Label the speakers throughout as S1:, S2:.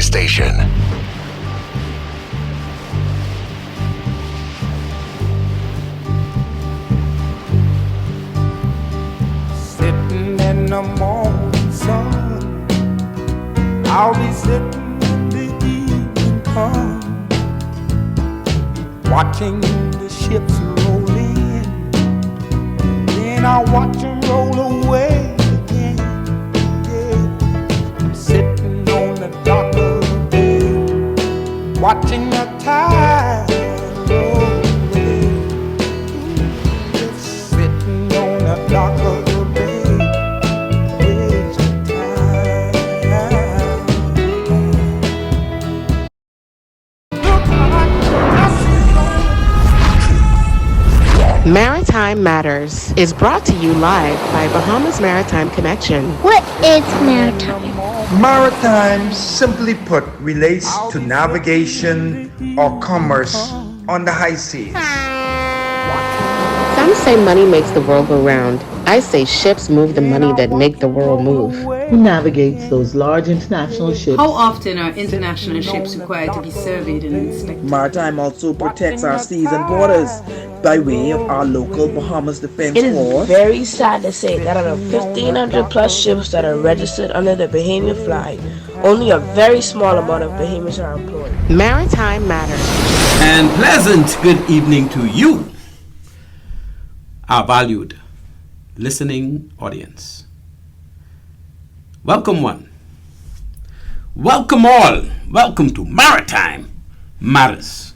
S1: community station.
S2: Sitting in the morning sun, I'll be sitting when the evening comes, watching the ships roll in, then I'll watch them roll away again. Yeah. I'm sitting on the dock of the bay, watching the tide roll away. Just sitting on the dock of the bay, wasting time. Look like I sit on
S3: Maritime Matters is brought to you live by Bahamas Maritime Connection.
S4: What is maritime?
S5: Maritime, simply put, relates to navigation or commerce on the high seas.
S3: Some say money makes the world go round. I say ships move the money that make the world move.
S6: Who navigates those large international ships?
S7: How often are international ships required to be surveyed and inspected?
S6: Maritime also protects our seas and borders by way of our local Bahamas Defense
S8: It is
S6: Force.
S8: very sad to say that out of 1,500 plus ships that are registered under the Bahamian flag, only a very small amount of Bahamians are employed.
S3: Maritime Matters.
S9: And pleasant good evening to you, our valued listening audience. Welcome one. Welcome all. Welcome to Maritime Matters.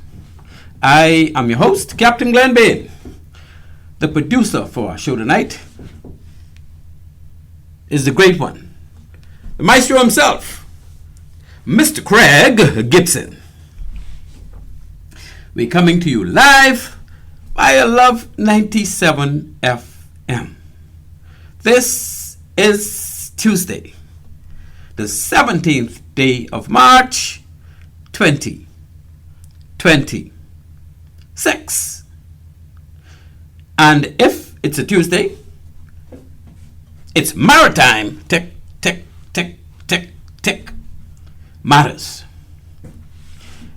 S9: I am your host, Captain Glenn Bain. The producer for our show tonight is the great one, the maestro himself, Mr. Craig Gibson. We're coming to you live via Love 97 FM. This is Tuesday, the 17th day of March, 2026. And if it's a Tuesday, it's Maritime Tick, Tick, Tick, Tick, Tick Matters.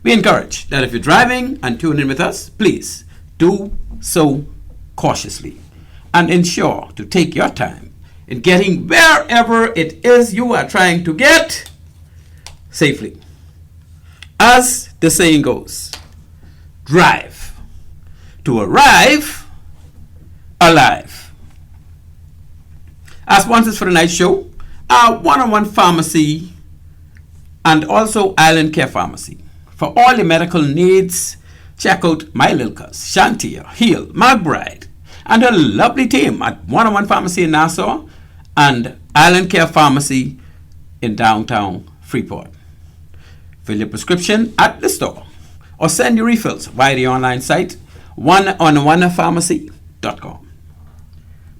S9: We encourage that if you're driving and tune in with us, please do so cautiously and ensure to take your time in getting wherever it is you are trying to get safely. As the saying goes, drive to arrive alive. Our sponsors for tonight's show are One-on-One Pharmacy and also Island Care Pharmacy. For all your medical needs, check out My Lilkas, Shantia, Heal, McBride, and her lovely team at One-on-One Pharmacy in Nassau and Island Care Pharmacy in downtown Freeport. Fill your prescription at the store or send your refills via the online site oneononepharmacy.com.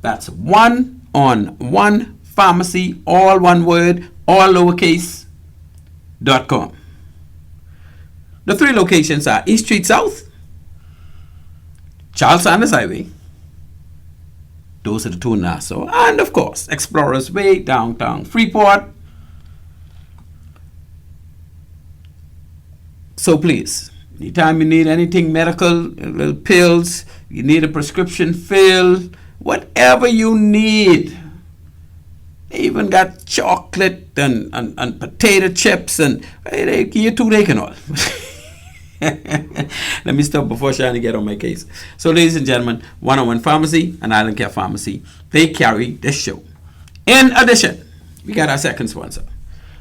S9: That's One-on-One Pharmacy, all one word, all lowercase.com. The three locations are East Street South, Charles Sanders Highway, those are the two in Nassau, and of course, Explorers Way, downtown Freeport. So please, anytime you need anything medical, little pills, you need a prescription filled, whatever you need. They even got chocolate and potato chips and you too, they can all. Let me stop before trying to get on my case. So ladies and gentlemen, One-on-One Pharmacy and Island Care Pharmacy, they carry this show. In addition, we got our second sponsor,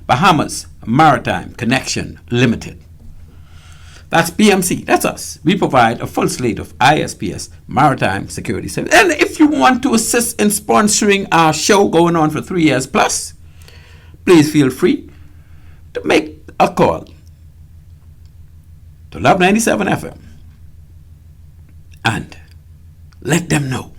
S9: Bahamas Maritime Connection Limited. That's BMC, that's us. We provide a full slate of ISPS maritime security service. And if you want to assist in sponsoring our show going on for 3 years plus, please feel free to make a call to Love 97 FM and let them know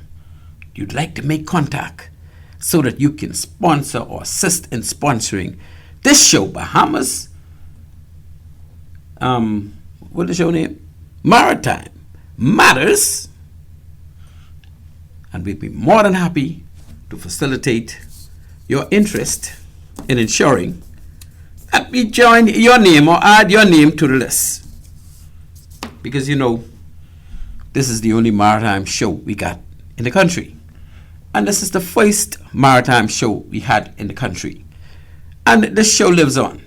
S9: you'd like to make contact so that you can sponsor or assist in sponsoring this show, Bahamas. What's the show name? Maritime Matters. And we'd be more than happy to facilitate your interest in ensuring let me join your name or add your name to the list. Because, you know, this is the only maritime show we got in the country. And this is the first maritime show we had in the country. And this show lives on.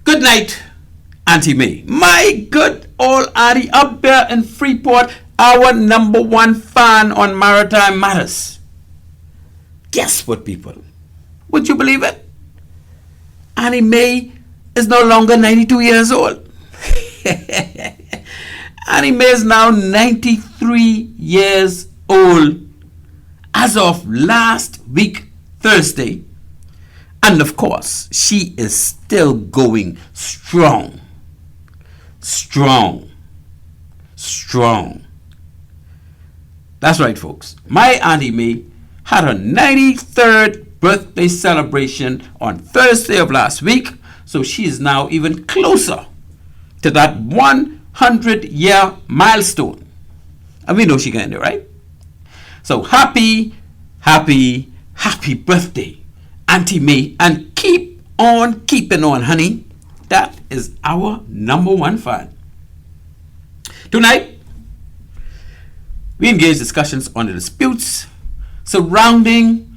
S9: Good night, Auntie May. My good old auntie up there in Freeport, our #1 fan on Maritime Matters. Guess what, people? Would you believe it? Auntie May is no longer 92 years old. Auntie May is now 93 years old as of last week, Thursday. And of course, she is still going strong. Strong. Strong. That's right, folks. My Auntie May had her 93rd birthday celebration on Thursday of last week. So she is now even closer to that 100-year milestone. And we know she can do it, right? So happy, happy, happy birthday, Auntie May. And keep on keeping on, honey. That is our #1 fan. Tonight, we engage discussions on the disputes surrounding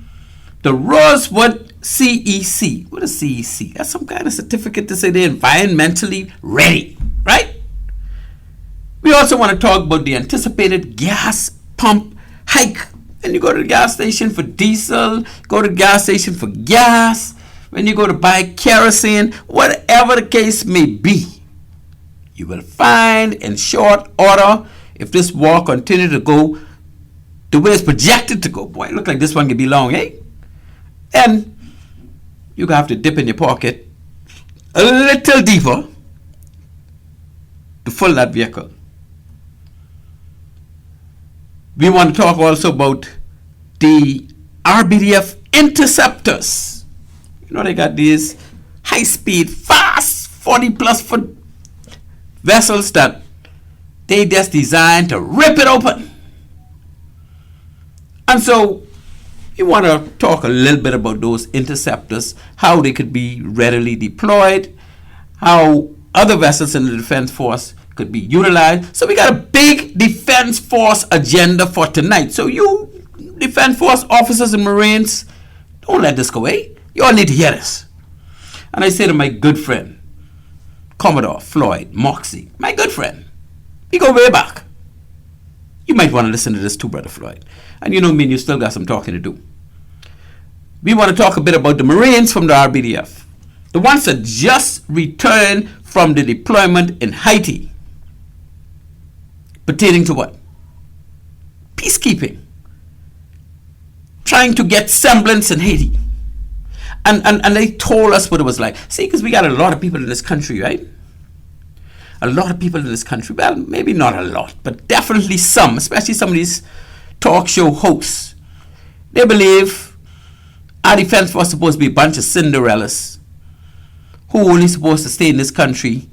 S9: the Rosewood CEC. What is CEC? That's some kind of certificate to say they're environmentally ready, right? We also want to talk about the anticipated gas pump hike. When you go to the gas station for diesel, go to the gas station for gas, when you go to buy kerosene, whatever the case may be, you will find in short order, if this war continues to go the way it's projected to go, boy, it looks like this one could be long, eh? Then you have to dip in your pocket a little deeper to fill that vehicle. We want to talk also about the RBDF Interceptors. You know, they got these high-speed, fast 40+ foot vessels that they just designed to rip it open. And so we want to talk a little bit about those interceptors, how they could be readily deployed, how other vessels in the Defense Force could be utilized. So we got a big Defense Force agenda for tonight. So you Defense Force officers and Marines, don't let this go away. You all need to hear this. And I say to my good friend, Commodore Floyd Moxie, my good friend, we go way back. You might want to listen to this too, Brother Floyd. And you know me, and you still got some talking to do. We want to talk a bit about the Marines from the RBDF. The ones that just returned from the deployment in Haiti. Pertaining to what? Peacekeeping. Trying to get semblance in Haiti. And they told us what it was like. See, because we got a lot of people in this country, right? A lot of people in this country. Well, maybe not a lot, but definitely some, especially some of these talk show hosts. They believe our defense force is supposed to be a bunch of Cinderellas who are only supposed to stay in this country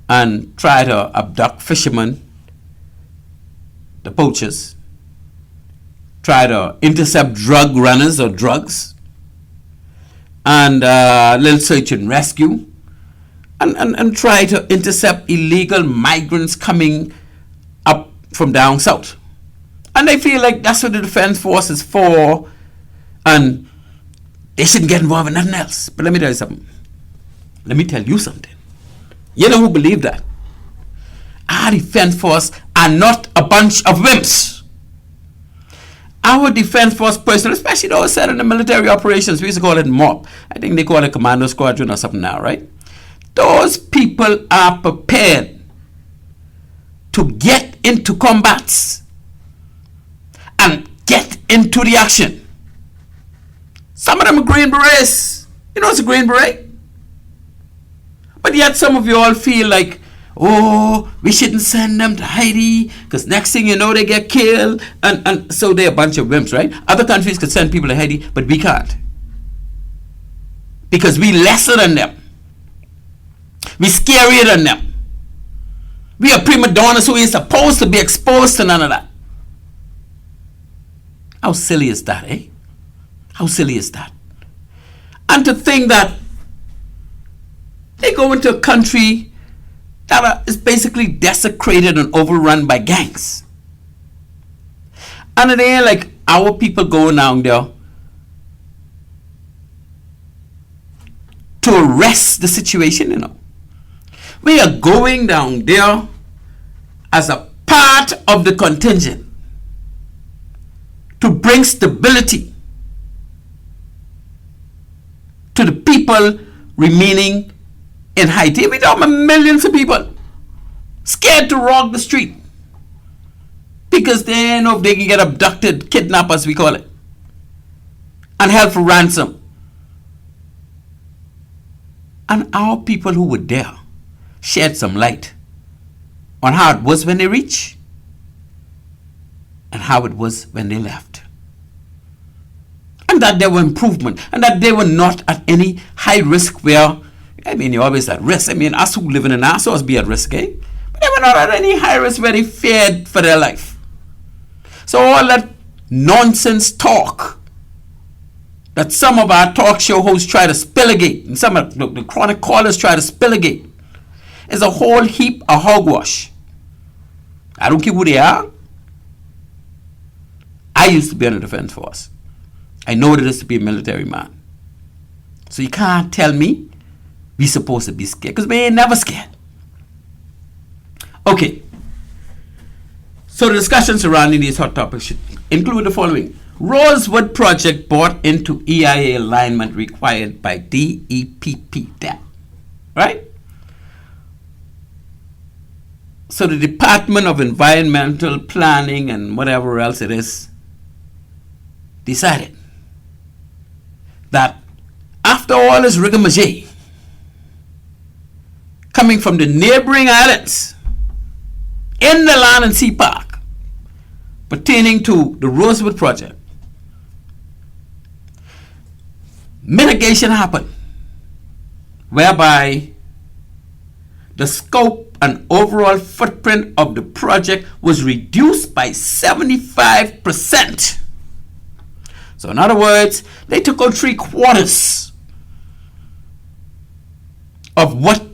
S9: and try to abduct fishermen, the poachers, try to intercept drug runners or drugs, and little search and rescue, and try to intercept illegal migrants coming up from down south. And they feel like that's what the Defense Force is for, and they shouldn't get involved in nothing else. But let me tell you something. Let me tell you something. You know who believe that? Our Defense Force are not a bunch of wimps. Our Defense Force personnel, especially those set in the military operations, we used to call it MOP. I think they call it Commando Squadron or something now, right? Those people are prepared to get into combats and get into the action. Some of them are Green Berets. You know what's a Green Beret? But yet some of you all feel like, oh, we shouldn't send them to Haiti because next thing you know they get killed. And so they're a bunch of wimps, right? Other countries could send people to Haiti, but we can't. Because we lesser than them. We scarier than them. We are prima donnas who ain't supposed to be exposed to none of that. How silly is that, eh? How silly is that? And to think that they go into a country that is basically desecrated and overrun by gangs. And it ain't like our people going down there to arrest the situation, you know. We are going down there as a part of the contingent to bring stability to the people remaining in Haiti. We talk about millions of people scared to walk the street because they know if they can get abducted, kidnapped as we call it, and held for ransom. And our people who were there shed some light on how it was when they reached and how it was when they left. And that there were improvement, and that they were not at any high risk where, I mean, you're always at risk. I mean, us who live in Nassau be at risk, eh? But they were not at any high risk where they feared for their life. So all that nonsense talk that some of our talk show hosts try to spilligate, and some of the chronic callers try to spilligate, is a whole heap of hogwash. I don't care who they are. I used to be on the defense force. I know what it is to be a military man. So you can't tell me we're supposed to be scared, because we ain't never scared. Okay. So the discussion surrounding these hot topics should include the following. Rosewood project brought into EIA alignment required by DEPP. That, right? So the Department of Environmental Planning and whatever else it is decided that after all this rigmarole coming from the neighboring islands in the land and sea park pertaining to the Rosewood project, mitigation happened whereby the scope and overall footprint of the project was reduced by 75%. So in other words, they took out 3/4 of what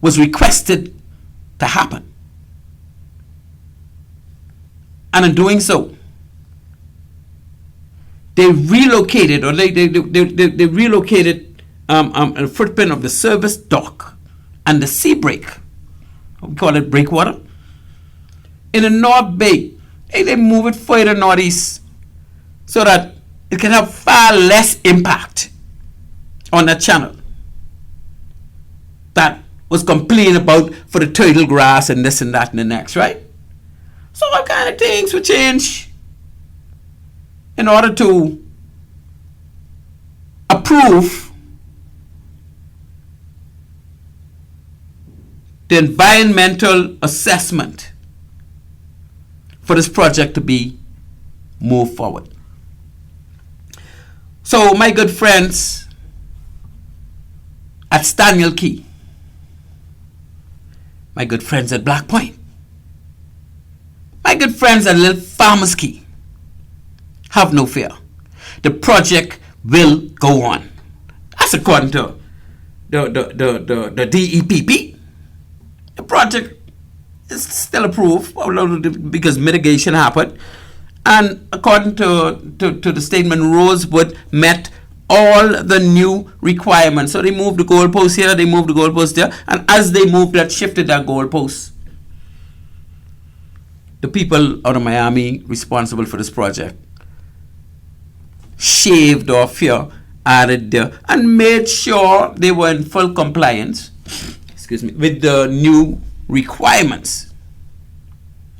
S9: was requested to happen. And in doing so, they relocated, or they relocated a footprint of the service dock and the sea break, we call it breakwater, in the North Bay. They move it further northeast so that it can have far less impact on that channel that was complained about for the turtle grass and this and that and the next, right? So all kind of things will change in order to approve the environmental assessment for this project to be moved forward. So my good friends at Staniel Key, my good friends at Black Point, my good friends at Little Farmers Key, have no fear. The project will go on. That's according to the DEPP. The project is still approved because mitigation happened. And according to the statement, Rosewood met all the new requirements. So they moved the goalpost here, they moved the goalpost there, and as they moved that, shifted that goalpost. The people out of Miami responsible for this project shaved off here, added there, and made sure they were in full compliance, with the new requirements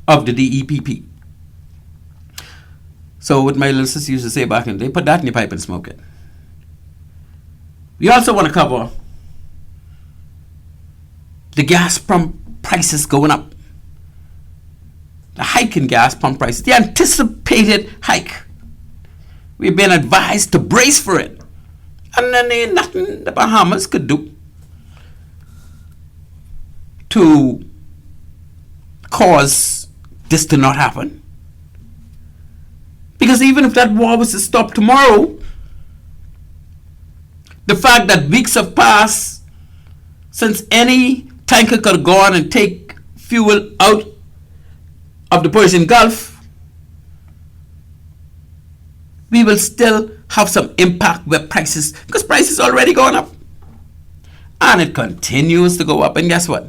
S9: of the DEPP. So what my little sister used to say back in the day, put that in your pipe and smoke it. We also want to cover the gas pump prices going up. The hike in gas pump prices, the anticipated hike. We've been advised to brace for it. And then there's nothing the Bahamas could do to cause this to not happen. Because even if that war was to stop tomorrow, The fact that weeks have passed since any tanker could have gone and take fuel out of the Persian Gulf, we will still have some impact with prices, because prices already gone up. And it continues to go up. And guess what?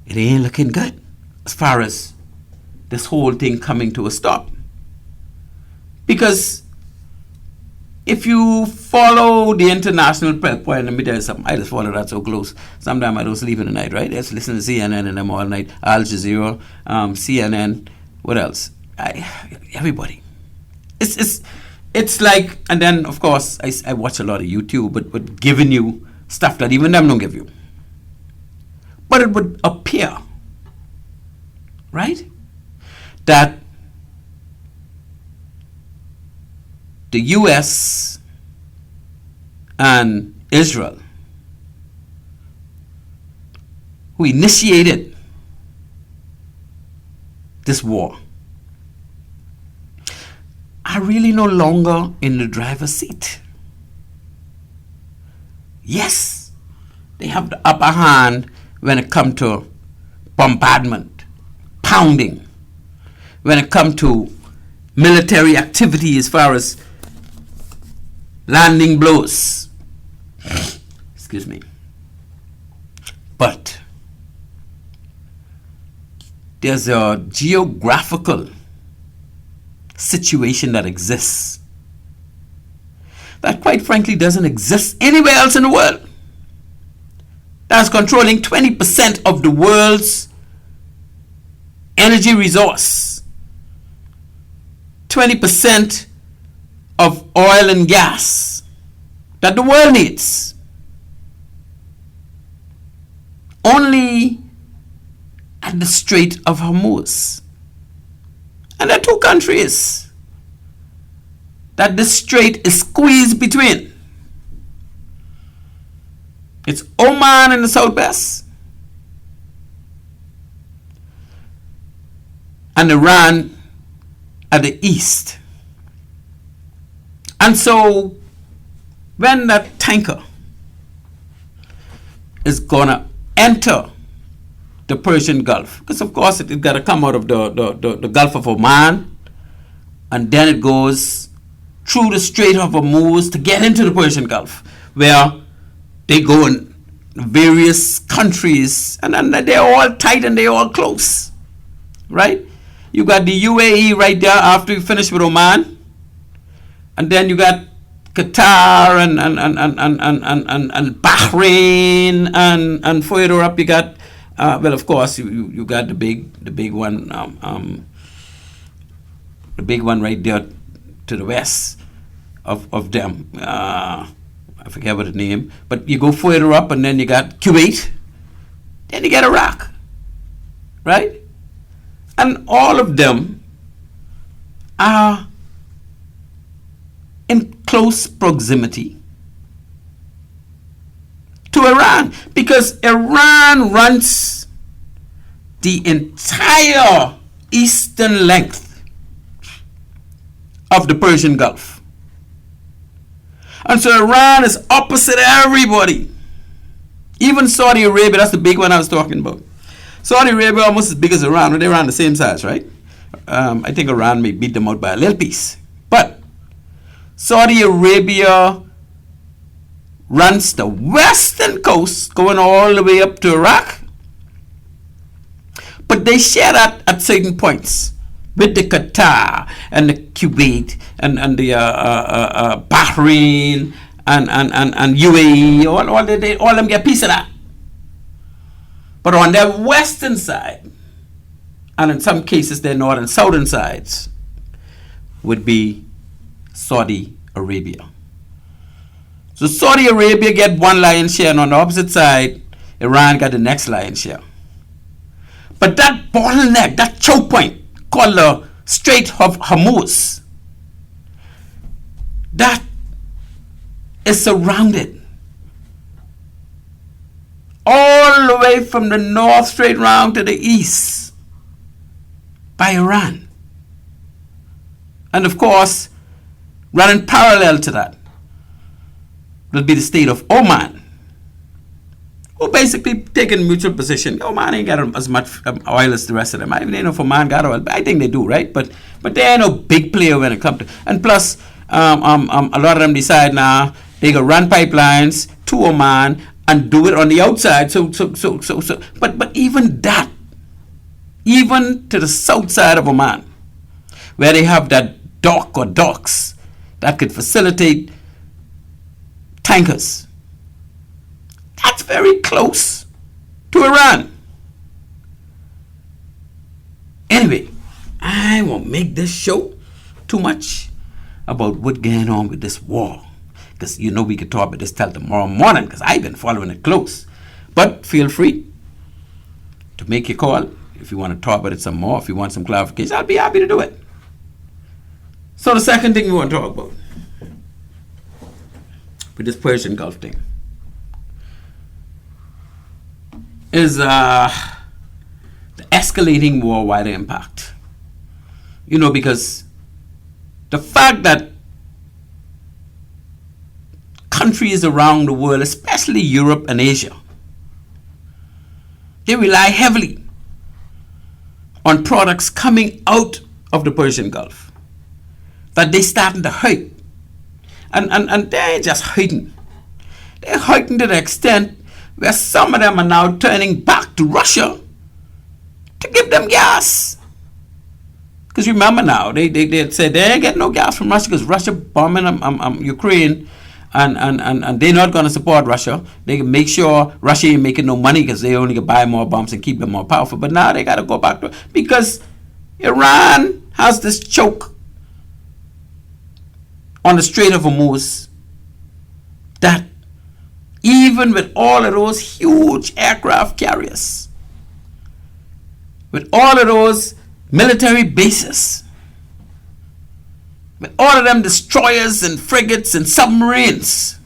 S9: It ain't looking good as far as this whole thing coming to a stop. Because if you follow the international press, boy, let me tell you something, I just follow that so close. Sometimes I don't sleep in the night, right? I just listen to CNN and them all night, Al Jazeera, CNN, what else? Everybody. It's like, and then of course I watch a lot of YouTube, but giving you stuff that even them don't give you. But it would appear, right, that the US and Israel, who initiated this war, are really no longer in the driver's seat. Yes, they have the upper hand when it comes to bombardment, pounding, when it comes to military activity as far as landing blows. Excuse me. But there's a geographical situation that exists that quite frankly doesn't exist anywhere else in the world. That's controlling 20% of the world's energy resource, 20% of oil and gas that the world needs. Only at the Strait of Hormuz. And there are two countries that the strait is squeezed between. It's Oman in the southwest and Iran at the east. And so when that tanker is gonna enter the Persian Gulf, because of course it got to come out of the Gulf of Oman, and then it goes through the Strait of Hormuz to get into the Persian Gulf, where they go in various countries, and then they're all tight and they're all close, right? You got the UAE right there after you finish with Oman, and then you got Qatar and Bahrain, and further up you got well, of course you got the big one right there to the west of them. I forget what the name, but you go further up and then you got Kuwait, then you got Iraq, right? And all of them are in close proximity to Iran, because Iran runs the entire eastern length of the Persian Gulf. And so Iran is opposite everybody. Even Saudi Arabia, that's the big one I was talking about. Saudi Arabia almost as big as Iran, but they're around the same size, right? I think Iran may beat them out by a little piece. But Saudi Arabia runs the western coast going all the way up to Iraq. But they share that at certain points with the Qatar and the Kuwait and the Bahrain and UAE. All them get a piece of that. But on their western side, and in some cases their north and southern sides, would be Saudi Arabia. So Saudi Arabia get one lion's share, and on the opposite side, Iran got the next lion's share. But that bottleneck, that choke point called the Strait of Hormuz, that is surrounded all the way from the north straight round to the east by Iran. And of course, running parallel to that will be the state of Oman, who basically taking mutual position. Oman ain't got as much oil as the rest of them. I even know if Oman got oil, but I think they do, right? But they ain't no big player when it comes to. And plus, a lot of them decide now they go run pipelines to Oman and do it on the outside. But even that, even to the south side of Oman, where they have that dock or docks that could facilitate tankers, that's very close to Iran. Anyway, I won't make this show too much about what's going on with this war, because you know we could talk about this till tomorrow morning, because I've been following it close. But feel free to make your call if you want to talk about it some more, if you want some clarification. I'll be happy to do it. So the second thing we want to talk about with this Persian Gulf thing is the escalating war wider impact. You know, because the fact that countries around the world, especially Europe and Asia, they rely heavily on products coming out of the Persian Gulf, that they starting to hurt. And they're just hurting. They're hurting to the extent where some of them are now turning back to Russia to give them gas. Because remember now, they said they ain't getting no gas from Russia because Russia bombing Ukraine, and they're not going to support Russia. They can make sure Russia ain't making no money because they only can buy more bombs and keep them more powerful. But now they got to go back to, because Iran has this choke on the Strait of Hormuz that even with all of those huge aircraft carriers, with all of those military bases, with all of them destroyers and frigates and submarines,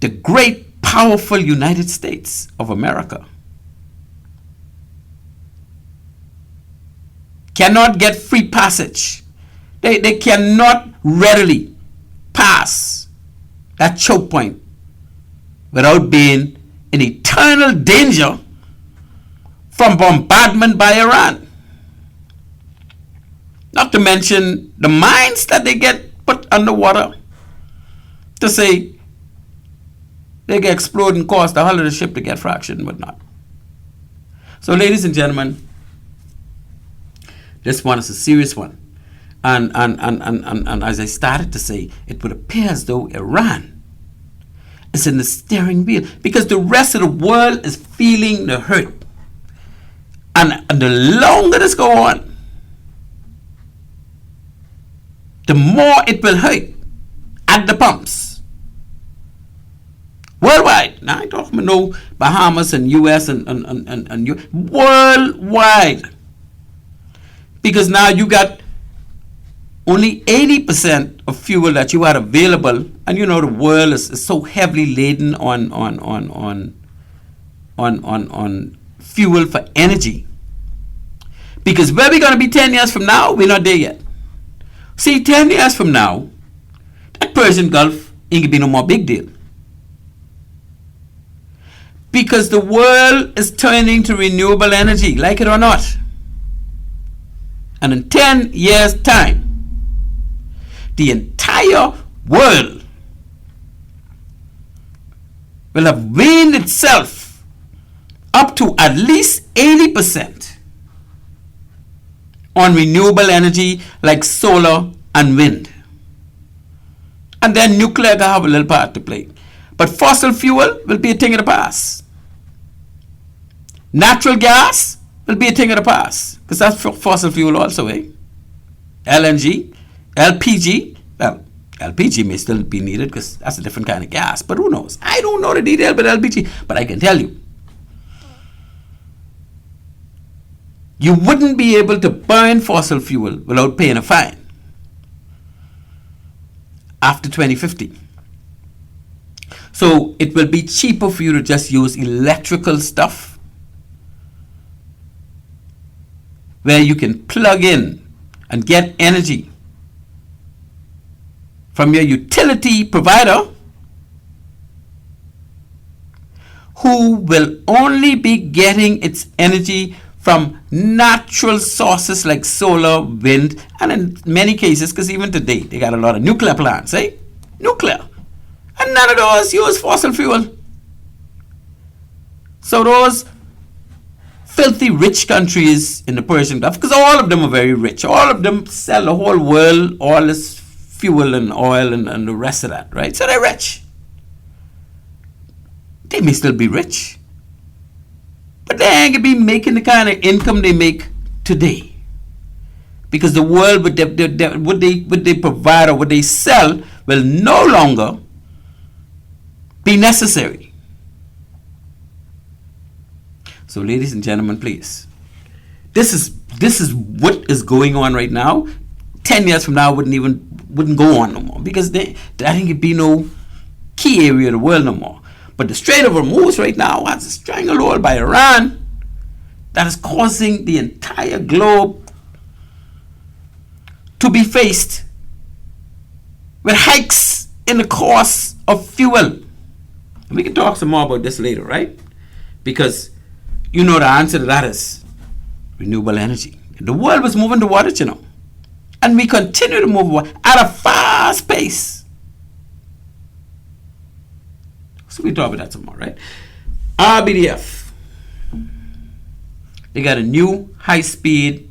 S9: the great powerful United States of America cannot get free passage. They cannot readily pass that choke point without being in eternal danger from bombardment by Iran. Not to mention the mines that they get put underwater to say they get exploded and cause the hull of the ship to get fractured and whatnot. So ladies and gentlemen, this one is a serious one. And as I started to say, it would appear as though Iran is in the steering wheel, because the rest of the world is feeling the hurt. And the longer this go on, the more it will hurt at the pumps. Worldwide. Now I talk about no Bahamas and US and worldwide. Because now you got only 80% of fuel that you had available, and you know the world is so heavily laden on fuel for energy. Because where we gonna be 10 years from now, we're not there yet. See, 10 years from now, that Persian Gulf ain't gonna be no more big deal. Because the world is turning to renewable energy, like it or not. And in 10 years' time, the entire world will have weaned itself up to at least 80% on renewable energy like solar and wind. And then nuclear will have a little part to play. But fossil fuel will be a thing of the past. Natural gas will be a thing of the past, because that's fossil fuel also, eh? LNG, LPG, well, LPG may still be needed because that's a different kind of gas, but who knows? I don't know the detail about LPG, but I can tell you, you wouldn't be able to burn fossil fuel without paying a fine after 2050. So it will be cheaper for you to just use electrical stuff where you can plug in and get energy from your utility provider, who will only be getting its energy from natural sources like solar, wind, and in many cases, because even today, they got a lot of nuclear plants, eh? Nuclear. And none of those use fossil fuel. So those filthy rich countries in the Persian Gulf, because all of them are very rich, all of them sell the whole world all this fuel and oil and the rest of that, right? So they're rich. They may still be rich, but they ain't gonna be making the kind of income they make today, because the world what they provide or what they sell will no longer be necessary. So, ladies and gentlemen, please, this is what is going on right now. 10 years from now, wouldn't go on no more, because I think it'd be no key area of the world no more. But the Strait of Hormuz right now has a stranglehold by Iran that is causing the entire globe to be faced with hikes in the cost of fuel. And we can talk some more about this later, right? Because you know the answer to that is renewable energy. The world was moving toward it, and we continue to move at a fast pace. So we talk about that some more, right? RBDF. They got a new high-speed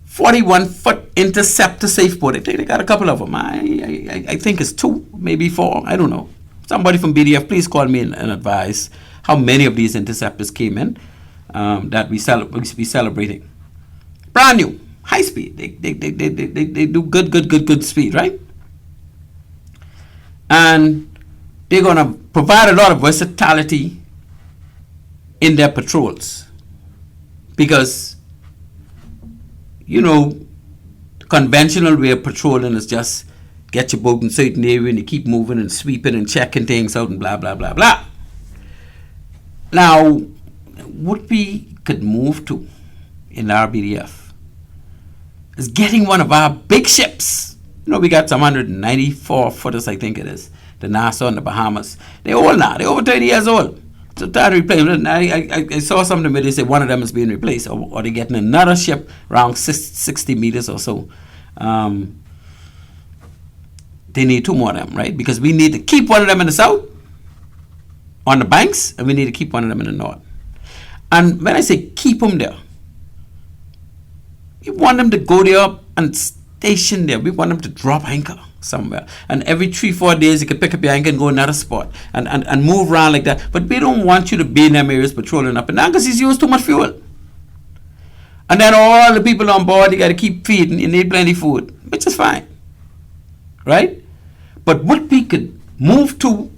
S9: 41-foot Interceptor safe boat. I think they got a couple of them. I think it's 2, maybe 4. I don't know. Somebody from BDF, please call me and advise how many of these Interceptors came in that we be celebrating. Brand new, high speed. They do good speed, right? And they're going to provide a lot of versatility in their patrols, because the conventional way of patrolling is just get your boat in a certain area and you keep moving and sweeping and checking things out and blah blah blah blah. Now, what we could move to in RBDF is getting one of our big ships. We got some 194 footers, I think it is, the Nassau and the Bahamas. They're old now. They're over 30 years old. So time to replace them. I saw something where they said one of them is being replaced, or they're getting another ship around 60 meters or so. They need 2 more of them, right? Because we need to keep one of them in the south, on the banks, and we need to keep one of them in the north. And when I say keep them there, we want them to go there and station there. We want them to drop anchor somewhere. And every 3-4 days, you can pick up your anchor and go another spot and move around like that. But we don't want you to be in them areas patrolling up and down, because he's used too much fuel. And then all the people on board, you got to keep feeding. You need plenty of food, which is fine, right? But what we could move to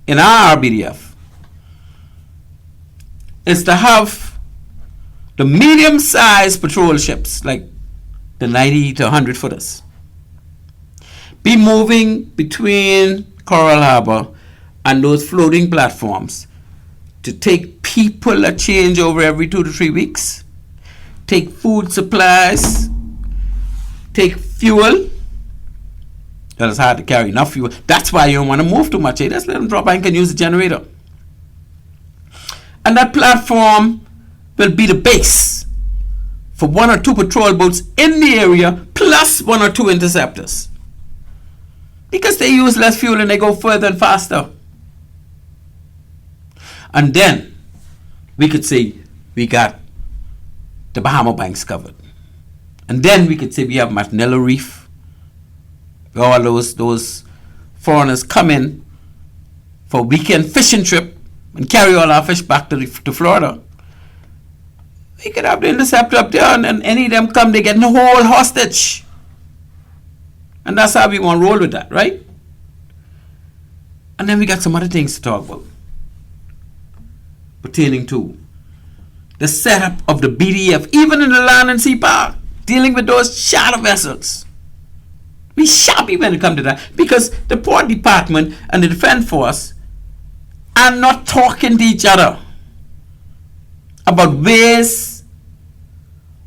S9: in our RBDF is to have the medium-sized patrol ships, like the 90 to 100 footers, be moving between Coral Harbor and those floating platforms to take people a change over every 2 to 3 weeks, take food supplies, take fuel. Well, it's hard to carry enough fuel. That's why you don't want to move too much. Just let them drop anchor and use the generator. And that platform will be the base for 1 or 2 patrol boats in the area, plus 1 or 2 interceptors, because they use less fuel and they go further and faster. And then we could say we got the Bahama banks covered. And then we could say we have Martinello Reef. All those foreigners come in for a weekend fishing trip and carry all our fish back to Florida. We could have the Interceptor up there, and any of them come, they get the whole hostage. And that's how we want to roll with that, right? And then we got some other things to talk about pertaining to the setup of the BDF, even in the land and sea power, dealing with those charter vessels. We sharpy when it comes to that, because the Port Department and the Defense Force are not talking to each other about ways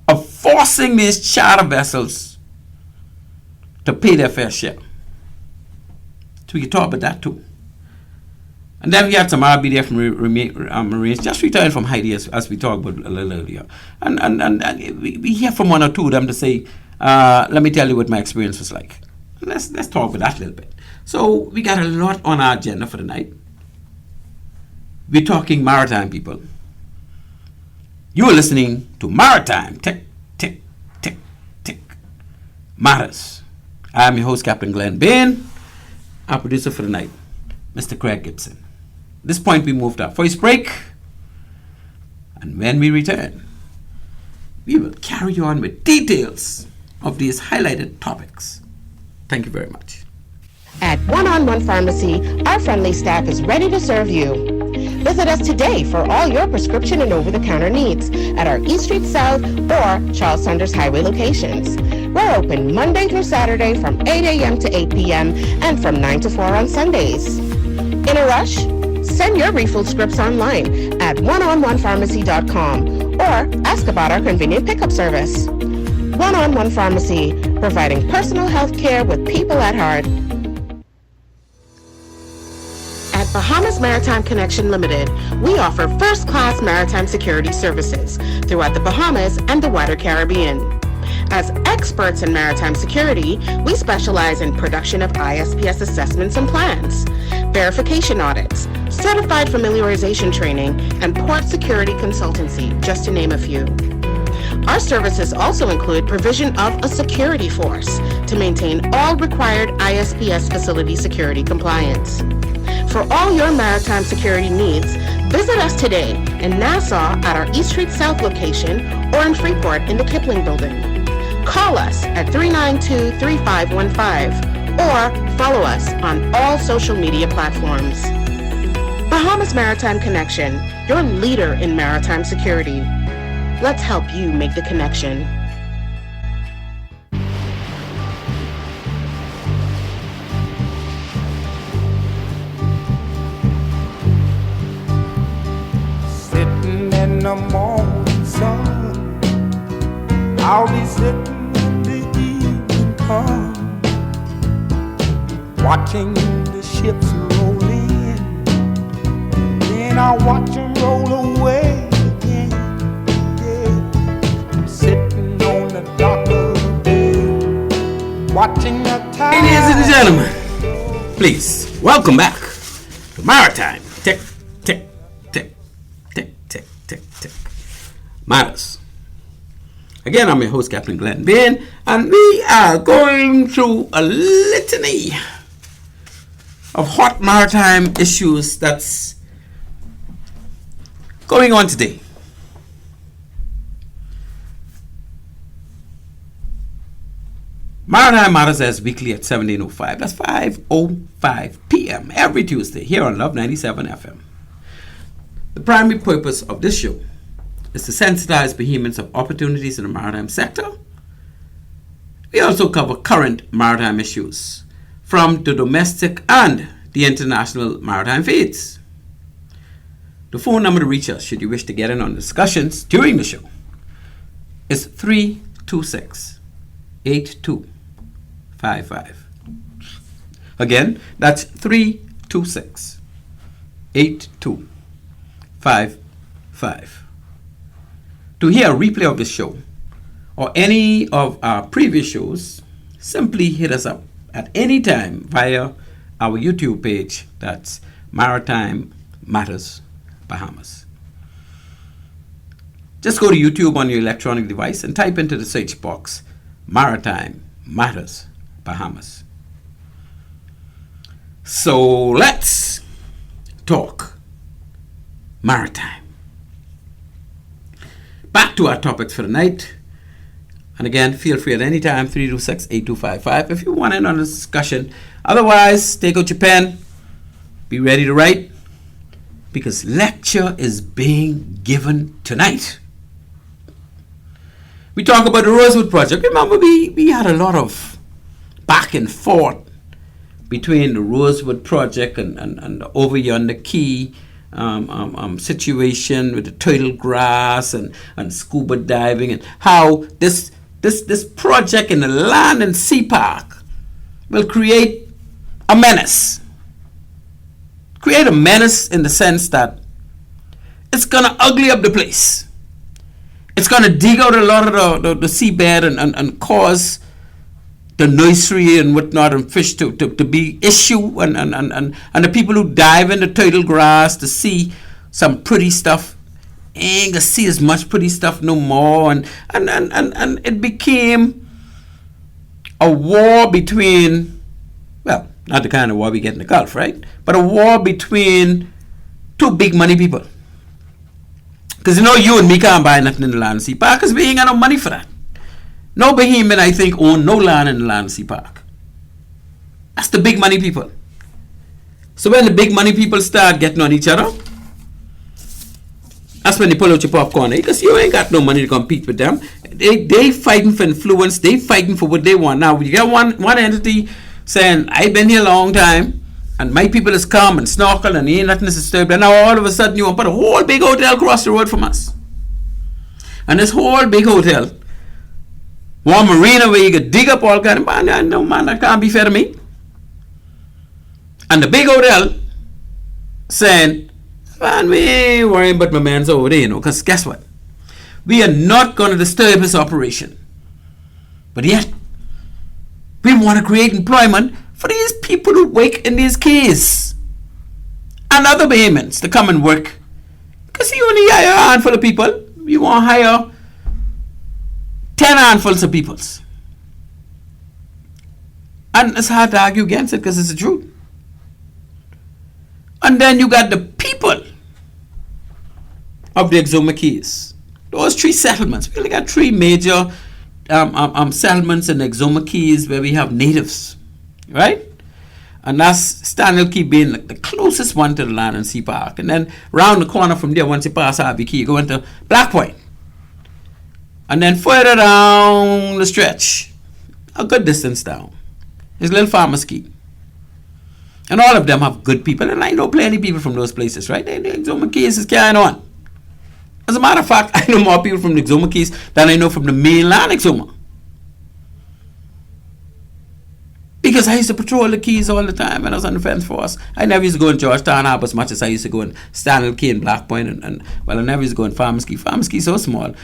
S9: of forcing these charter vessels to pay their fair share. we can talk about that too. And then we had some RBDF Marines just returned from Haiti, as we talked about a little earlier. And we hear from one or two of them to say, let me tell you what my experience was like. And let's talk about that a little bit. So we got a lot on our agenda for the night. We're talking maritime, people. You are listening to Maritime Matters. I am your host, Captain Glenn Bain. Our producer for the night, Mr. Craig Gibson. At this point, we moved our voice break. And when we return, we will carry on with details of these highlighted topics. Thank you very much.
S3: At One-on-One Pharmacy, our friendly staff is ready to serve you. Visit us today for all your prescription and over-the-counter needs at our East Street South or Charles Saunders Highway locations. We're open Monday through Saturday from 8 a.m. to 8 p.m. and from 9 to 4 on Sundays. In a rush? Send your refill scripts online at oneononepharmacy.com or ask about our convenient pickup service. One-on-One Pharmacy, providing personal health care with people at heart. At Bahamas Maritime Connection Limited, we offer first-class maritime security services throughout the Bahamas and the wider Caribbean. As experts in maritime security, we specialize in production of ISPS assessments and plans, verification audits, certified familiarization training, and port security consultancy, just to name a few. Our services also include provision of a security force to maintain all required ISPS facility security compliance. For all your maritime security needs, visit us today in Nassau at our East Street South location or in Freeport in the Kipling building. Call us at 392-3515 or follow us on all social media platforms. Bahamas Maritime Connection, your leader in maritime security. Let's help you make the connection.
S2: Sitting in the morning sun, I'll be sitting when the evening comes, watching the ships roll in, then I'll watch them roll away again. Yeah. I'm sitting on the dock of the bay, watching the tide.
S9: Ladies and gentlemen, please welcome back to Maritime Matters. Again, I'm your host, Captain Glenn Bain, and we are going through a litany of hot maritime issues that's going on today. Maritime Matters is weekly at 17:05. That's 5:05 p.m. every Tuesday here on Love 97 FM. The primary purpose of this show is to sensitize Bahamians of opportunities in the maritime sector. We also cover current maritime issues from the domestic and the international maritime feeds. The phone number to reach us, should you wish to get in on discussions during the show, is 326-8255. Again, that's 326-8255. To hear a replay of this show or any of our previous shows, simply hit us up at any time via our YouTube page. That's Maritime Matters Bahamas. Just go to YouTube on your electronic device and type into the search box Maritime Matters Bahamas. So let's talk maritime. Back to our topics for the night. And again, feel free at any time, 326-8255, if you want in on a discussion. Otherwise, take out your pen, be ready to write, because lecture is being given tonight. We talk about the Rosewood project. Remember, we had a lot of back and forth between the Rosewood project and the over yonder key situation with the turtle grass and scuba diving, and how this project in the land and sea park will create a menace create a menace in the sense that it's going to ugly up the place. It's going to dig out a lot of the seabed and cause the nursery and whatnot and fish to be issue and the people who dive in the turtle grass to see some pretty stuff ain't gonna see as much pretty stuff no more and it became a war between, well, not the kind of war we get in the Gulf, right? But a war between two big money people. Because you and me can't buy nothing in the Land and Sea Park because we ain't got no money for that. No Bahamian, I think, own no land in the Land and Sea Park. That's the big money people. So when the big money people start getting on each other, that's when they pull out your popcorn, because you ain't got no money to compete with them. They fighting for influence. They fighting for what they want. Now, you got one entity saying, I've been here a long time, and my people is come and snorkel, and ain't nothing to disturb. And now all of a sudden you want to put a whole big hotel across the road from us. And this whole big hotel, one marina where you could dig up all kind of, man, no man, that can't be fair to me. And the big hotel saying, man, we ain't worrying about my man's over there, because guess what? We are not going to disturb his operation. But yet, we want to create employment for these people who work in these caves and other Bahamians to come and work. Because you only hire a handful of people. You want to hire 10 handfuls of people. And it's hard to argue against it because it's the truth. And then you got the people of the Exuma Keys. Those 3 settlements. We only got 3 major settlements in the Exuma Keys where we have natives, right? And that's Stanley Key being the closest one to the Land and Sea Park. And then round the corner from there, once you pass RB Key, you go into Black Point. And then further down the stretch, a good distance down, is Little Farmer's Key. And all of them have good people. And I know plenty of people from those places, right? The Exuma Keys is carrying on. As a matter of fact, I know more people from the Exuma Keys than I know from the mainland Exuma. Because I used to patrol the Keys all the time when I was on the fence force. I never used to go in Georgetown Harbor as much as I used to go in Stanley Key and Black Point. Well, I never used to go in Farmers Key. Farmers Key is so small.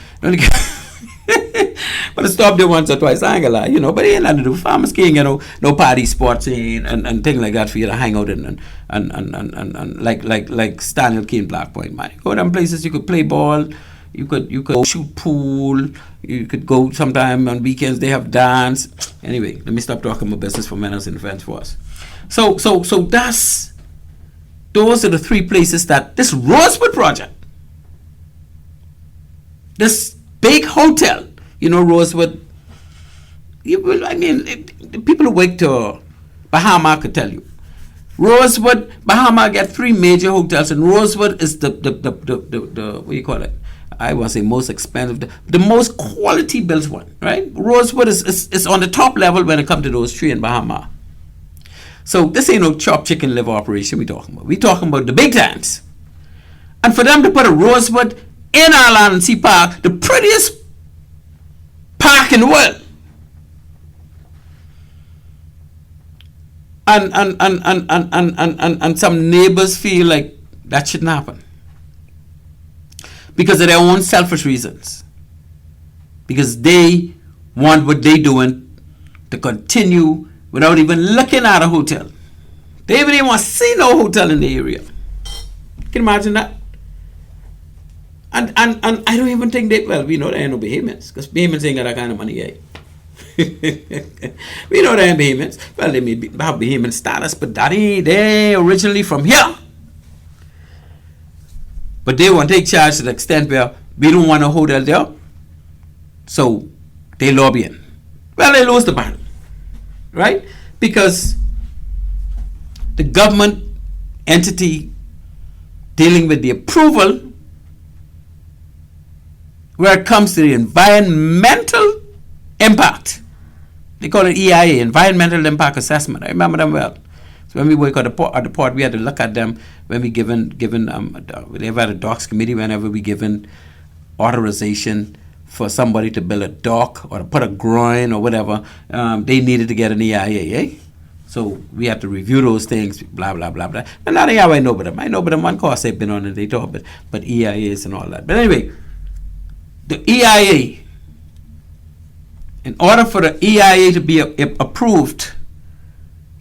S9: But I stopped there once or twice, I ain't gonna lie, but it ain't nothing to do. Farmers Key ain't no party spots and things like that for you to hang out in and like Stanley Key and Black Point, man. You go to them places, you could play ball, you could shoot pool, you could go sometime on weekends, they have dance. Anyway, let me stop talking about business for minutes in the fence for us. So those are the 3 places that this Rosewood project, this big hotel, Rosewood, the people who work to Bahamas could tell you. Rosewood, Bahamas get 3 major hotels, and Rosewood is the what do you call it? I want to say most expensive, the most quality built one, right? Rosewood is on the top level when it comes to those 3 in Bahamas. So this ain't no chopped chicken liver operation we talking about. We talking about the big times. And for them to put a Rosewood in our Land and Sea Park, the prettiest park in the world, and some neighbors feel like that shouldn't happen because of their own selfish reasons, because they want what they doing to continue without even looking at a hotel. They even want to see no hotel in the area. Can you imagine that? And I don't even think they, well, we know there ain't no Bahamians, because Bahamians ain't got that kind of money yet. We know there ain't Bahamians. Well, they may have Bahamian status, but they originally from here. But they want to take charge to the extent where we don't want a hotel there. So they lobbying. Well, they lose the battle, right? Because the government entity dealing with the approval where it comes to the environmental impact. They call it EIA, Environmental Impact Assessment. I remember them well. So when we work at the port, we had to look at them when we they've had a docks committee whenever we given authorization for somebody to build a dock or to put a groin or whatever, they needed to get an EIA, eh? So we have to review those things, blah, blah, blah, blah. And not how I know about them. I know about them one course I've been on and they talk, but EIAs and all that. But anyway, the EIA, in order for the EIA to be approved,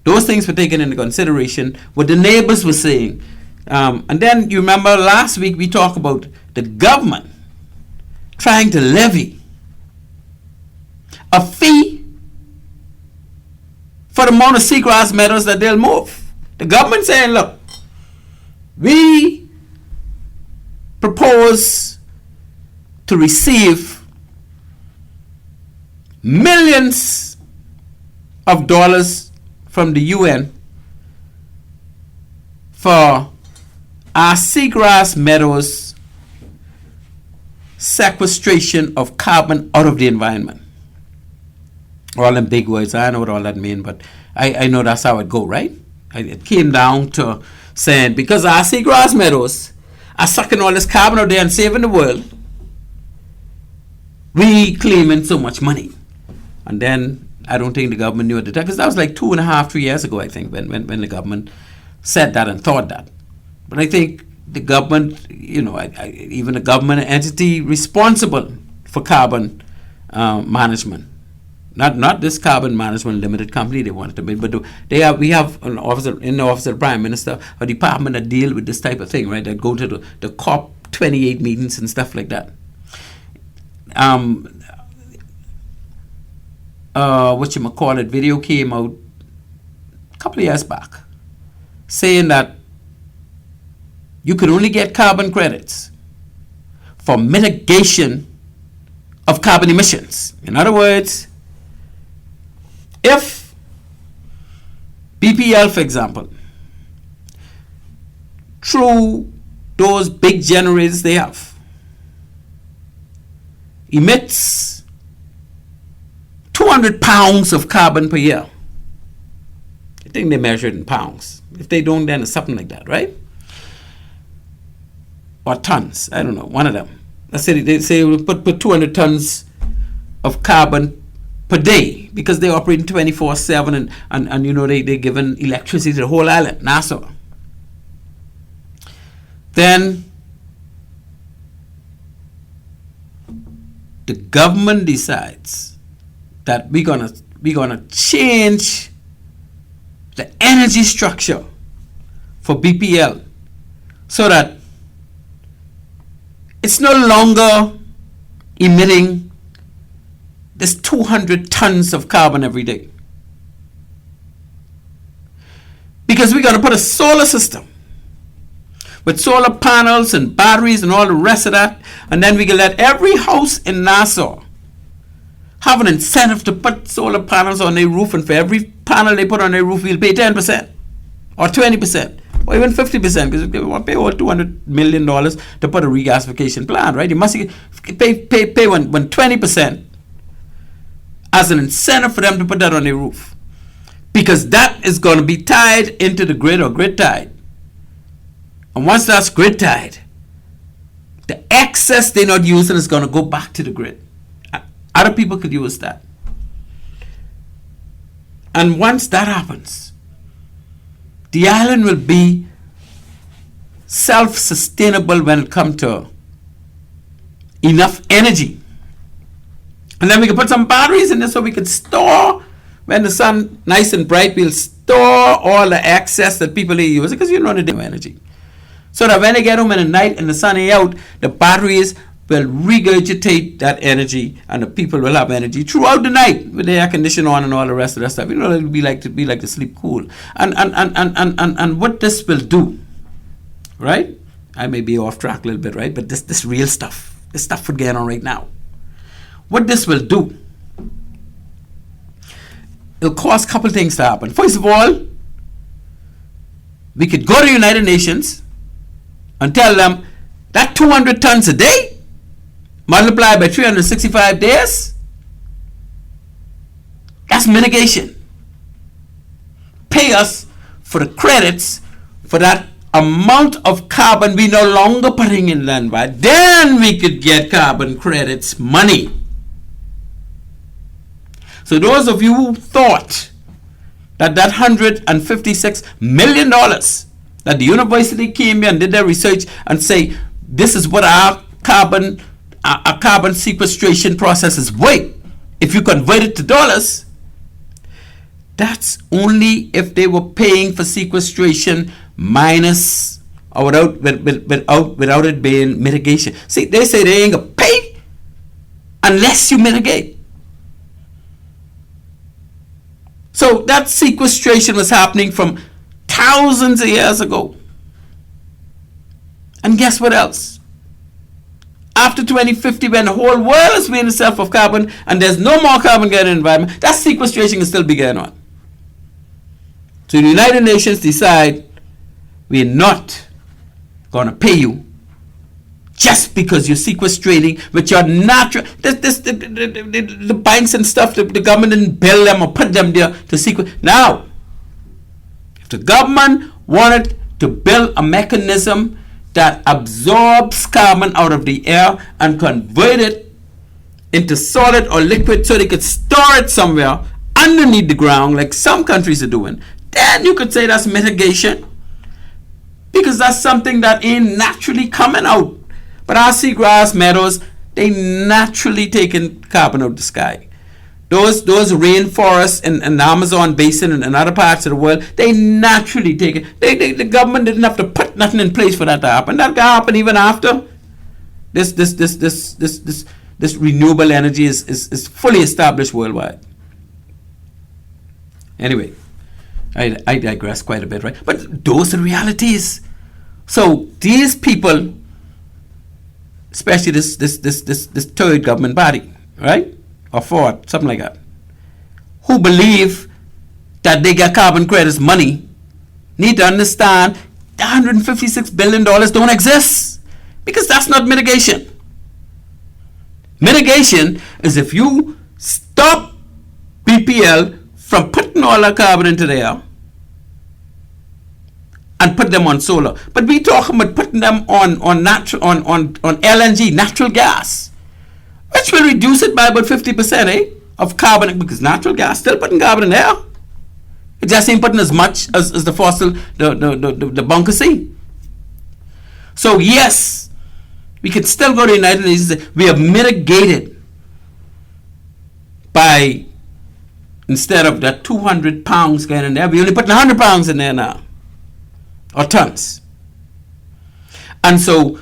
S9: those things were taken into consideration, what the neighbors were saying. And then you remember last week we talked about the government trying to levy a fee for the amount of seagrass meadows that they'll move. The government saying, look, we propose to receive millions of dollars from the UN for our seagrass meadows sequestration of carbon out of the environment. All them big words, I know what all that mean, but I know that's how it go, right? It came down to saying, because our seagrass meadows are sucking all this carbon out there and saving the world, we claiming so much money. And then I don't think the government knew at the time, because that was like 2.5, 3 years ago, I think, when the government said that and thought that. But I think the government, even the government entity responsible for carbon management, not this carbon management limited company they wanted to be, but we have an officer in the office of the Prime Minister, a department that deal with this type of thing, right? That go to the COP28 meetings and stuff like that. Video came out a couple of years back saying that you could only get carbon credits for mitigation of carbon emissions. In other words, if BPL, for example, through those big generators they have, emits 200 pounds of carbon per year. I think they measure it in pounds. If they don't, then it's something like that, right? Or tons, I don't know, one of them. Let's say they say we'll put 200 tons of carbon per day, because they operate 24/7 and they given electricity to the whole island, Nassau. Then the government decides that we're gonna change the energy structure for BPL so that it's no longer emitting this 200 tons of carbon every day. Because we're going to put a solar system with solar panels and batteries and all the rest of that, and then we can let every house in Nassau have an incentive to put solar panels on their roof, and for every panel they put on their roof, we'll pay 10% or 20%. Or even 50%, because we want to pay over $200 million to put a regasification plant, right? You must pay when 20% as an incentive for them to put that on their roof, because that is going to be tied into the grid or grid tied. And once that's grid tied, the excess they're not using is going to go back to the grid. Other people could use that. And once that happens, the island will be self-sustainable when it comes to enough energy. And then we can put some batteries in there so we can store, when the sun nice and bright, we'll store all the excess that people are using, because they have energy. So that when they get home in the night and the sun is out, the batteries will regurgitate that energy, and the people will have energy throughout the night with the air conditioner on and all the rest of that stuff. It'll be like to sleep cool. And what this will do, right? I may be off track a little bit, right? But this real stuff, this stuff we're getting on right now. What this will do, it'll cause a couple things to happen. First of all, we could go to the United Nations and tell them that 200 tons a day multiplied by 365 days, that's mitigation. Pay us for the credits for that amount of carbon we no longer putting in the environment. Then we could get carbon credits money. So those of you who thought that $156 million that the university came here and did their research and say, this is what our carbon sequestration process is worth. If you convert it to dollars, that's only if they were paying for sequestration minus or without it being mitigation. See, they say they ain't gonna pay unless you mitigate. So that sequestration was happening from thousands of years ago. And guess what else? After 2050, when the whole world is weighing itself of carbon and there's no more carbon getting in the environment, that sequestration can still be going on. So the United Nations decide we're not going to pay you just because you're sequestrating with your natural, the banks and stuff, the government didn't build them or put them there to sequester. Now, if the government wanted to build a mechanism that absorbs carbon out of the air and convert it into solid or liquid so they could store it somewhere underneath the ground like some countries are doing, then you could say that's mitigation, because that's something that ain't naturally coming out. But our seagrass meadows, they naturally taking carbon out of the sky. Those rainforests in the Amazon basin and in other parts of the world, they naturally take it. The government didn't have to put nothing in place for that to happen. That can happen even after this renewable energy is fully established worldwide. Anyway, I digress quite a bit, right? But those are the realities. So these people, especially this third government body, right? Or fourth, something like that, who believe that they get carbon credits money, need to understand the $156 billion don't exist, because that's not mitigation. Mitigation is if you stop BPL from putting all that carbon into the air and put them on solar. But we talking about putting them on LNG, natural gas, which will reduce it by about 50%, of carbon, because natural gas still putting carbon in the air. It just ain't putting as much as the fossil, the bunker C. So yes, we can still go to the United Nations and say we have mitigated by, instead of that 200 pounds going in there, we only putting 100 pounds in there now, or tons. And so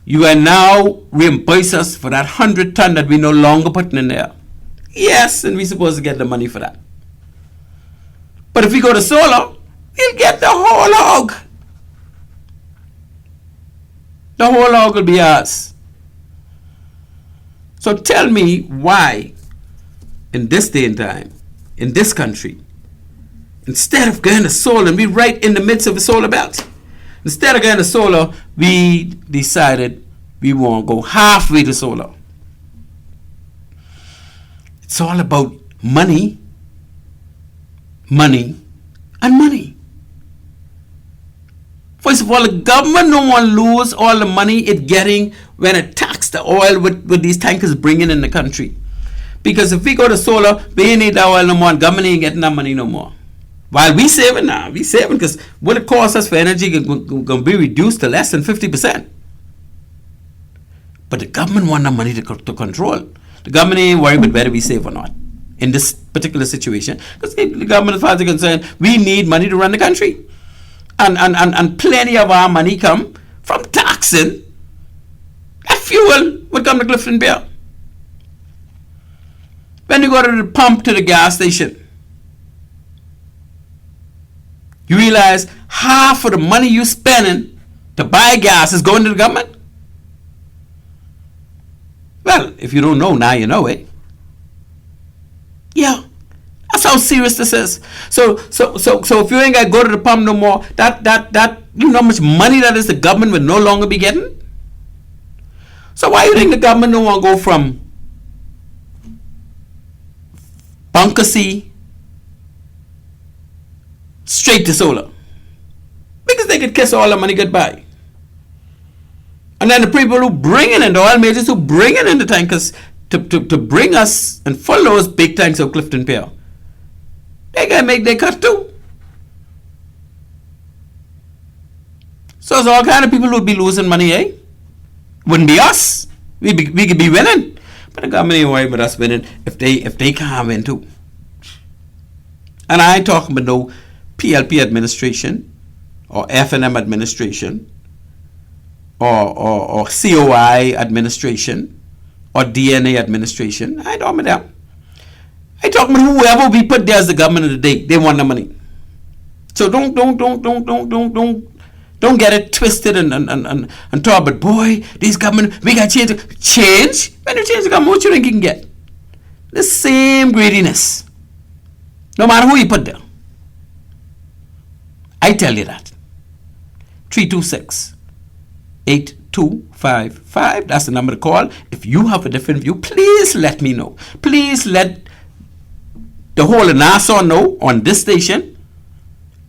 S9: you are now reimburse us for that 100 ton that we no longer putting in there. Yes, and we're supposed to get the money for that. But if we go to solar, we'll get the whole hog. The whole hog will be ours. So tell me why, in this day and time, in this country, instead of going to solar, and we're right in the midst of a solar belt, instead of going to solar, we decided we won't go halfway to solar. It's all about money, money, and money. First of all, the government don't want to lose all the money it's getting when it tax the oil with these tankers bringing in the country. Because if we go to solar, we ain't need that oil no more, and government ain't getting that money no more. While we saving now, we saving because what it costs us for energy going to be reduced to less than 50%. But the government want that money to control. The government ain't worried about whether we save or not in this particular situation, because the government, as far as they're concerned, we need money to run the country. And plenty of our money come from taxing. That fuel would come to Clifton Beer. When you go to the pump to the gas station, you realize half of the money you're spending to buy gas is going to the government? Well, if you don't know, now you know, eh? Yeah, that's how serious this is. So if you ain't got to go to the pump no more, that you know how much money that is the government will no longer be getting? So why you think the government don't want to go from bunker C straight to solar? Because they could kiss all the money goodbye. And then the people who bring in the oil majors who bring in the tankers to bring us and fill those big tanks of Clifton Pier, They gotta make their cut too. So it's all kind of people who'd be losing money, eh? Wouldn't be us. We could be winning. But the government ain't worried about us winning if they can't win too. And I ain't talking about no PLP administration or F&M administration or COI administration or DNA administration. I ain't talking about them. I ain't talking about whoever we put there as the government of the day. They want the money. So don't get it twisted and talk about, boy, these government, we got to change it. Change? When you change the government, what you think you can get? The same greediness. No matter who you put there. I tell you that. 326-8255. That's the number to call. If you have a different view, please let me know. Please let the whole of Nassau know on this station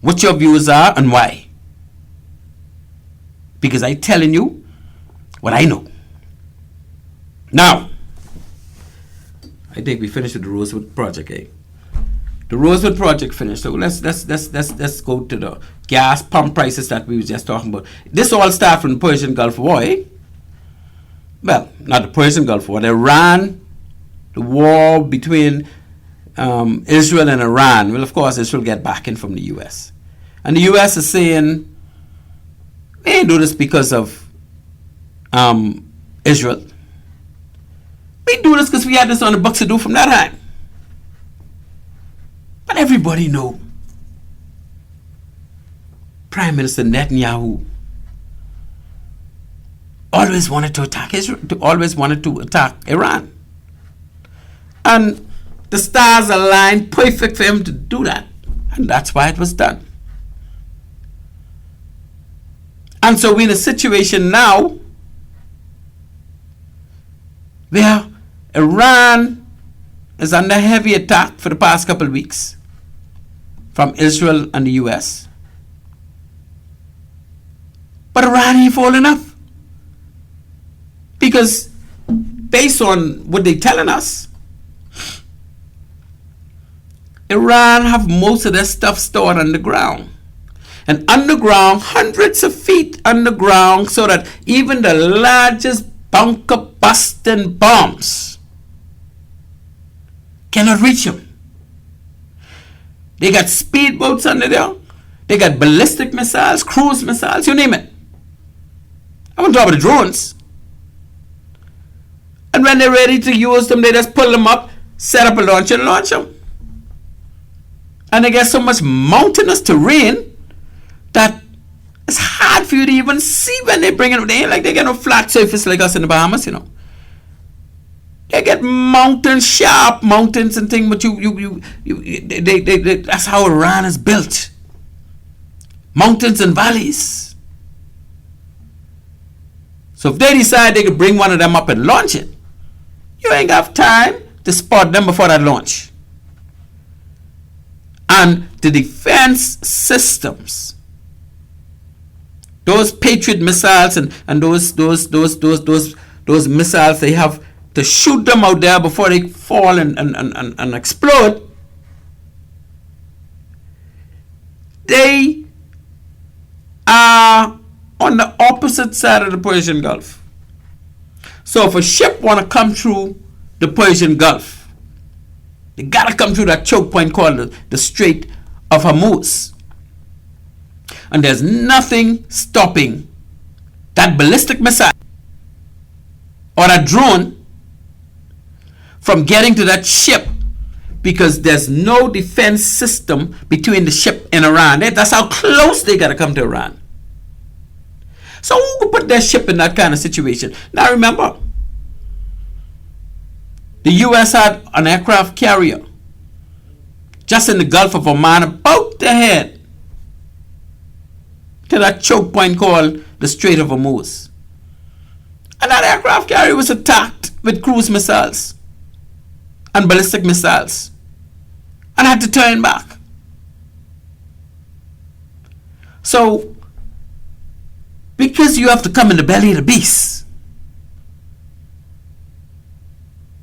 S9: what your views are and why. Because I'm telling you what I know. Now, I think we finished with the Rosewood project, eh? The Rosewood project finished. So let's go to the gas pump prices that we were just talking about. This all started from the Persian Gulf War, eh? Well, not the Persian Gulf War. Iran, the war between Israel and Iran. Well, of course, Israel get backing from the U.S. And the U.S. is saying, we ain't do this because of Israel. We do this because we had this on the books to do from that time. But everybody know Prime Minister Netanyahu always wanted to attack Israel, always wanted to attack Iran. And the stars aligned perfect for him to do that. And that's why it was done. And so we're in a situation now where Iran is under heavy attack for the past couple of weeks from Israel and the US. But Iran ain't falling up. Because based on what they're telling us, Iran have most of their stuff stored underground. And underground, hundreds of feet underground, so that even the largest bunker busting bombs cannot reach them. They got speedboats under there. They got ballistic missiles, cruise missiles, you name it. I want to talk about the drones. And when they're ready to use them, they just pull them up, set up a launcher and launch them. And they get so much mountainous terrain that it's hard for you to even see when they bring it. They ain't like they get no flat surface like us in the Bahamas, you know. They get mountains, sharp mountains and things, but that's how Iran is built. Mountains and valleys. So if they decide they could bring one of them up and launch it, you ain't got time to spot them before that launch. And the defense systems, those Patriot missiles and those missiles they have to shoot them out there before they fall and explode, they are on the opposite side of the Persian Gulf. So if a ship want to come through the Persian Gulf, they got to come through that choke point called the Strait of Hormuz. And there's nothing stopping that ballistic missile or a drone from getting to that ship, because there's no defense system between the ship and Iran. That's how close they got to come to Iran. So who could put their ship in that kind of situation? Now remember, the U.S. had an aircraft carrier just in the Gulf of Oman about to head to that choke point called the Strait of Hormuz. And that aircraft carrier was attacked with cruise missiles and ballistic missiles and had to turn back. So, because you have to come in the belly of the beast,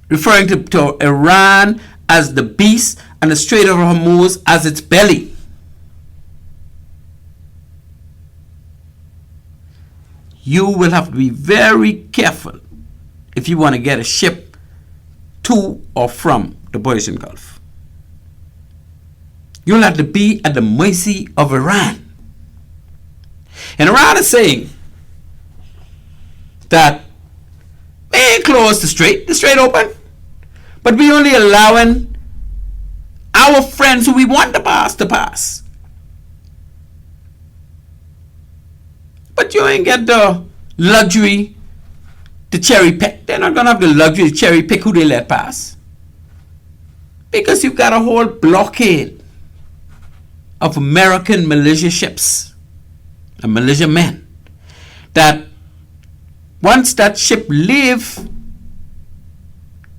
S9: referring to Iran as the beast and the Strait of Hormuz as its belly. You will have to be very careful if you want to get a ship to or from the Persian Gulf. You'll have to be at the mercy of Iran. And Iran is saying that we ain't closed the strait open, but we only allowing our friends who we want to pass. But you ain't get the luxury to cherry pick. They're not going to have the luxury to cherry pick who they let pass. Because you've got a whole blockade of American militia ships and militia men that once that ship leave,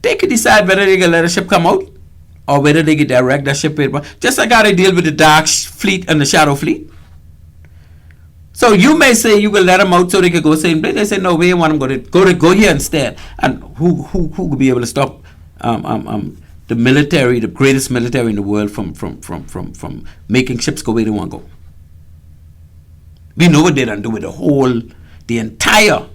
S9: they could decide whether they can let a ship come out or whether they can direct that ship. Just like how they deal with the dark fleet and the shadow fleet. So you may say you will let them out so they can go same place. They say no, we don't want them to go here instead. And who could be able to stop the military, the greatest military in the world, from making ships go where they want to go? We know what they done do with the entire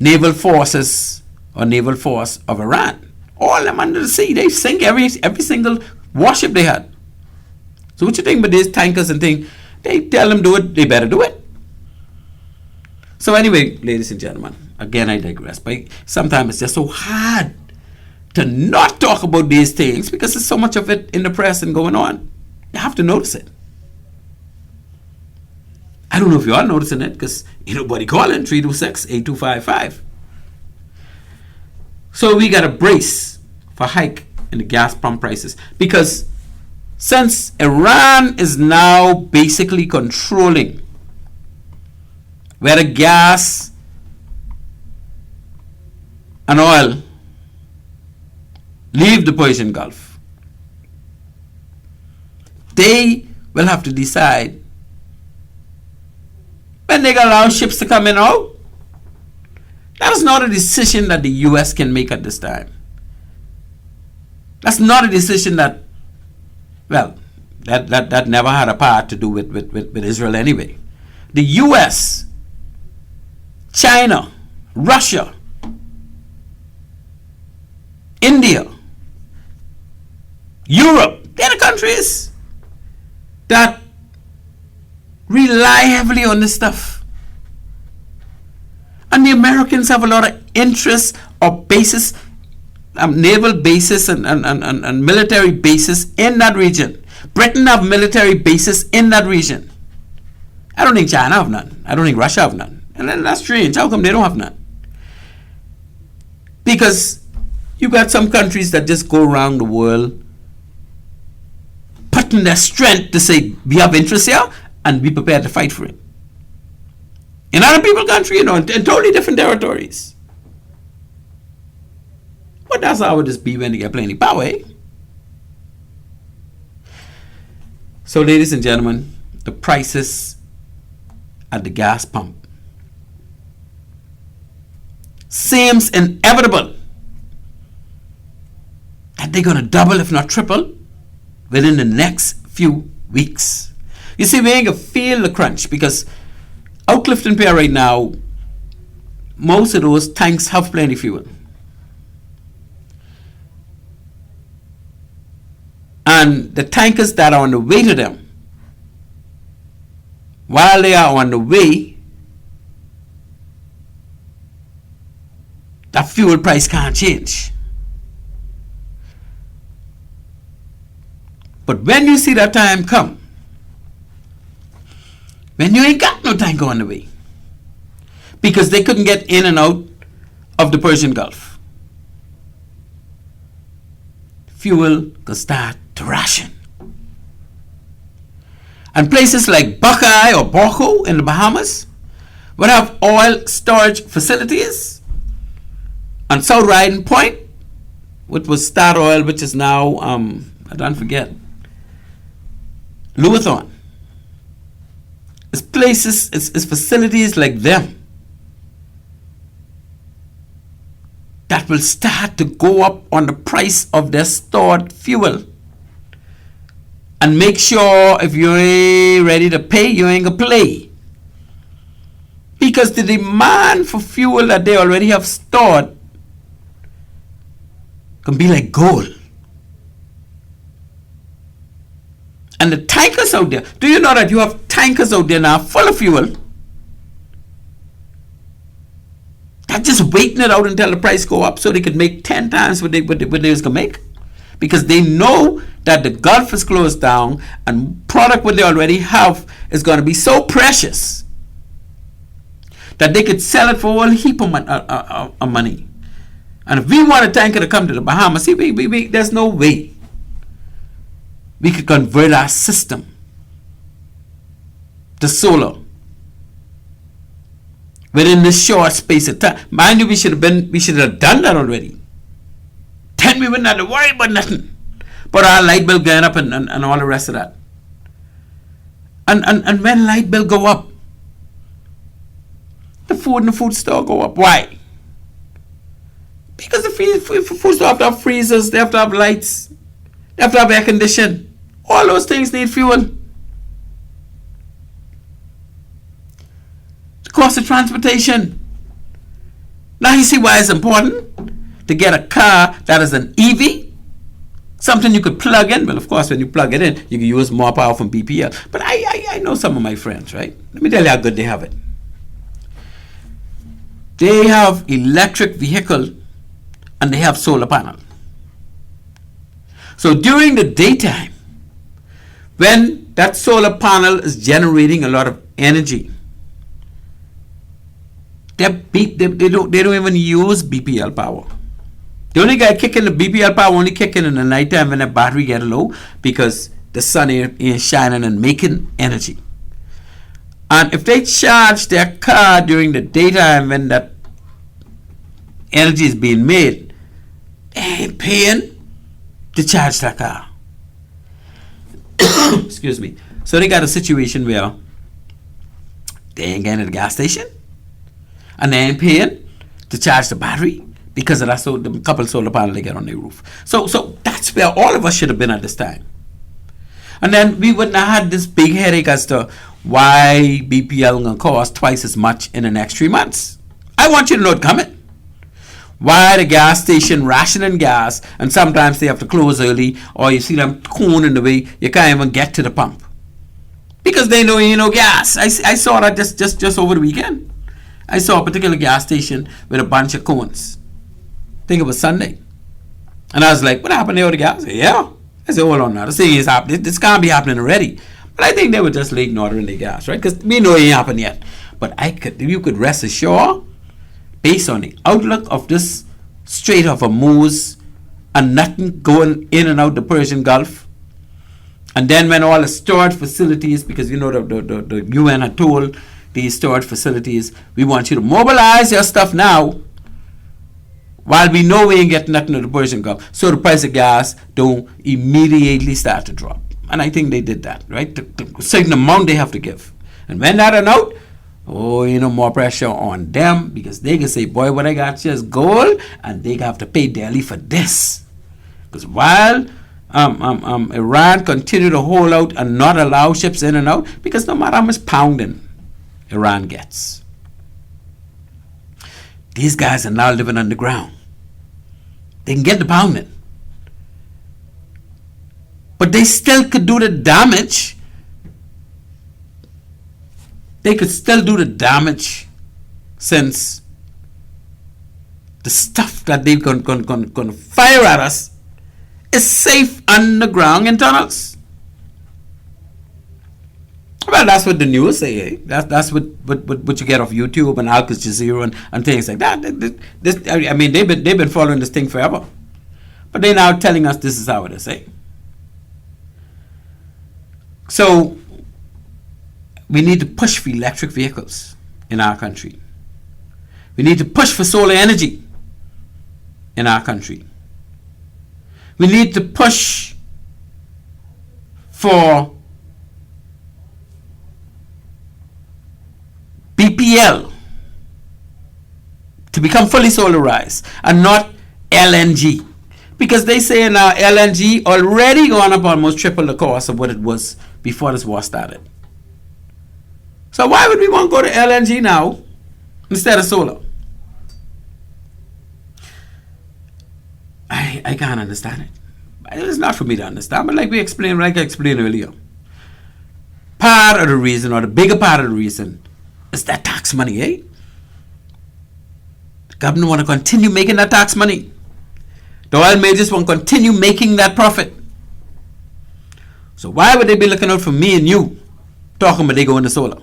S9: naval forces or naval force of Iran. All them under the sea. They sink every single warship they had. So what you think about these tankers and things? They tell them do it, they better do it. So anyway, ladies and gentlemen, again I digress. But sometimes it's just so hard to not talk about these things because there's so much of it in the press and going on. You have to notice it. I don't know if you are noticing it because ain't nobody calling 326-8255. So we got to brace for hike in the gas pump prices because since Iran is now basically controlling where the gas and oil leave the Persian Gulf, they will have to decide when they allow ships to come in and out. That is not a decision that the U.S. can make at this time. That's not a decision that, well, that never had a part to do with Israel anyway. The U.S., China, Russia, India, Europe, they're the countries that rely heavily on this stuff. And the Americans have a lot of interest or bases, naval bases and military bases in that region. Britain have military bases in that region. I don't think China have none. I don't think Russia have none. And then that's strange. How come they don't have none? Because you got some countries that just go around the world putting their strength to say, we have interests here and be prepared to fight for it. In other people's country, in totally different territories. But that's how it just be when they get plenty power, eh? So, ladies and gentlemen, the prices at the gas pump seems inevitable that they're going to double, if not triple, within the next few weeks. You see, we ain't going to feel the crunch because out Clifton Pier right now, most of those tanks have plenty fuel. And the tankers that are on the way to them, while they are on the way, that fuel price can't change. But when you see that time come, when you ain't got no tanker on the way, because they couldn't get in and out of the Persian Gulf, fuel could start to ration. And places like Buckeye or Borco in the Bahamas would have oil storage facilities. And South Riding Point, which was Statoil, which is now, I don't forget, Lewithorn. It's places, it's facilities like them that will start to go up on the price of their stored fuel. And make sure if you ain't ready to pay, you ain't gonna play. Because the demand for fuel that they already have stored can be like gold. And the tankers out there, do you know that you have tankers out there now full of fuel? They're just waiting it out until the price go up so they could make 10 times what they was gonna make. Because they know that the Gulf is closed down and product what they already have is going to be so precious that they could sell it for a whole heap of money. And if we want a tanker to come to the Bahamas, see, there's no way we could convert our system to solar within this short space of time. Mind you, we should have done that already. Then we wouldn't have to worry about nothing but our light bill going up and all the rest of that. And when light bill go up, the food in the food store go up. Why? Because the food store have to have freezers, they have to have lights, they have to have air conditioning. All those things need fuel. The cost of transportation. Now you see why it's important to get a car that is an EV, something you could plug in. Well, of course, when you plug it in, you can use more power from BPL. But I know some of my friends, right? Let me tell you how good they have it. They have electric vehicle and they have solar panel. So during the daytime, when that solar panel is generating a lot of energy, they don't even use BPL power. The only guy kicking the BPL power only kicking in the nighttime when the battery get low because the sun ain't shining and making energy. And if they charge their car during the daytime when that energy is being made, they ain't paying to charge their car. Excuse me. So they got a situation where they ain't getting at the gas station and they ain't paying to charge the battery because of that, so the couple solar panels they get on their roof. So that's where all of us should have been at this time. And then we wouldn't have had this big headache as to why BPL gonna cost twice as much in the next 3 months. I want you to know it coming. Why the gas station rationing gas and sometimes they have to close early, or you see them coning the way you can't even get to the pump because they know you ain't no gas. I saw that just over the weekend. I saw a particular gas station with a bunch of cones. I think it was Sunday. And I was like, what happened there with the gas? I said, yeah. I said, hold on now. This thing is happening. This can't be happening already. But I think they were just late in ordering the gas, right? Because we know it ain't happened yet. But you could rest assured, based on the outlook of this Strait of Hormuz and nothing going in and out the Persian Gulf, and then when all the storage facilities, because you know the UN had told these storage facilities, we want you to mobilize your stuff now while we know we ain't getting nothing to the Persian Gulf, so the price of gas don't immediately start to drop. And I think they did that, right? The certain amount they have to give. And when that are out, more pressure on them, because they can say, boy, what I got here is gold, and they have to pay daily for this. Because while Iran continue to hold out and not allow ships in and out, because no matter how much pounding Iran gets, these guys are now living underground. They can get the pounding, but they still could do the damage. They could still do the damage, since the stuff that they're going to fire at us is safe underground in tunnels. Well, that's what the news say. Eh? That's what you get off YouTube and Al Jazeera and things like that. They've been following this thing forever, but they're now telling us this is how it is. Eh? So we need to push for electric vehicles in our country. We need to push for solar energy in our country. We need to push for BPL to become fully solarized and not LNG. Because they say now LNG already gone up almost triple the cost of what it was before this war started. So why would we want to go to LNG now instead of solar? I can't understand it. It's not for me to understand, but like I explained earlier, part of the reason, or the bigger part of the reason, is that tax money, eh? The government want to continue making that tax money. The oil majors want to continue making that profit. So why would they be looking out for me and you, talking about they go into solar?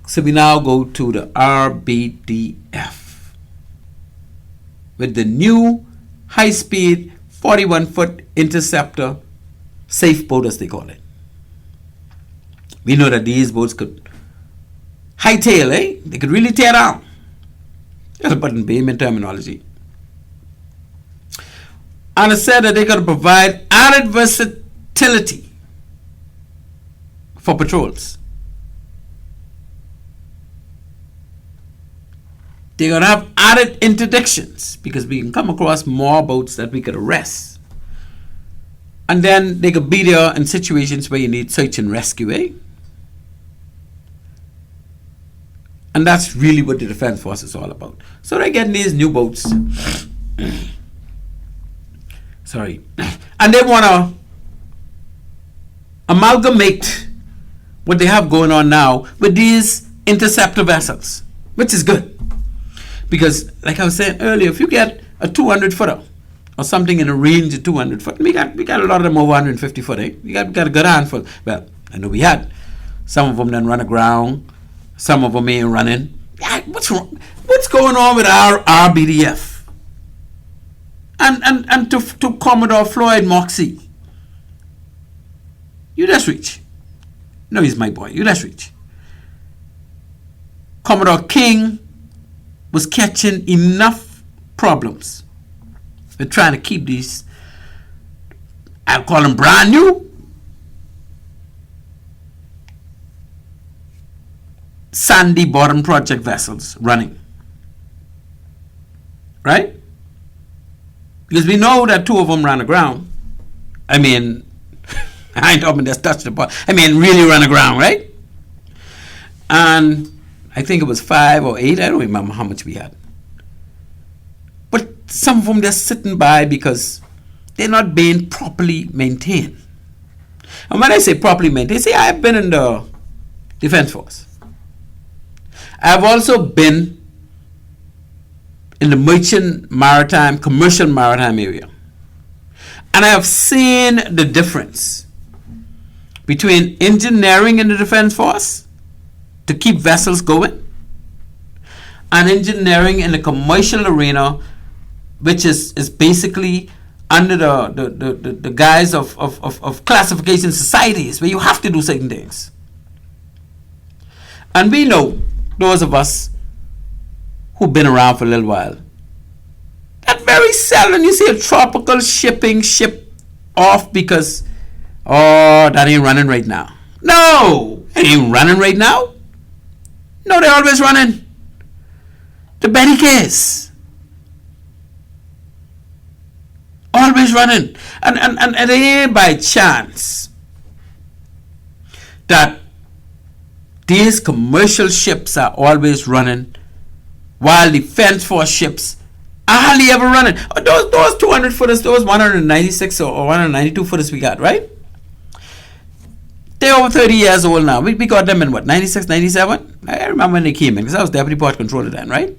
S9: So we now go to the RBDF with the new high-speed 41-foot Interceptor safe boat, as they call it. We know that these boats could hightail, eh? They could really tear down. That's a button payment terminology. And it said that they could provide added versatility for patrols. They're going to have added interdictions because we can come across more boats that we could arrest. And then they could be there in situations where you need search and rescue, eh? And that's really what the Defense Force is all about. So they're getting these new boats. Sorry. And they want to amalgamate what they have going on now with these interceptor vessels, which is good. Because, like I was saying earlier, if you get a 200-footer or something in a range of 200 foot, we got a lot of them over 150 foot, eh? We got a good handful. Well, I know we had. Some of them then run aground. Some of them ain't running. What's wrong? What's going on with our RBDF? And to Commodore Floyd Moxie? You just reach. No, he's my boy. You just reach. Commodore King was catching enough problems with trying to keep these, I'll call them brand new, sandy bottom project vessels running. Right? Because we know that two of them ran aground. I mean, I ain't talking just touch the bottom. I mean, really run aground, right? And I think it was 5 or 8. I don't remember how much we had. But some of them just sitting by because they're not being properly maintained. And when I say properly maintained, see, I've been in the Defense Force. I've also been in the merchant maritime, commercial maritime area. And I have seen the difference between engineering in the Defense Force to keep vessels going, and engineering in the commercial arena, which is basically under the guise of classification societies where you have to do certain things. And we know, those of us who've been around for a little while, that very seldom you see a tropical shipping ship off because, oh, that ain't running right now. No, it ain't running right now. No, they're always running. The Betty case. Always running. And it ain't by chance that these commercial ships are always running while Defense Force ships are hardly ever running. Those 200 footers, those 196 or 192 footers we got, right? They're over 30 years old now. We got them in what, 96, 97? I remember when they came in because I was Deputy Port Controller then, right?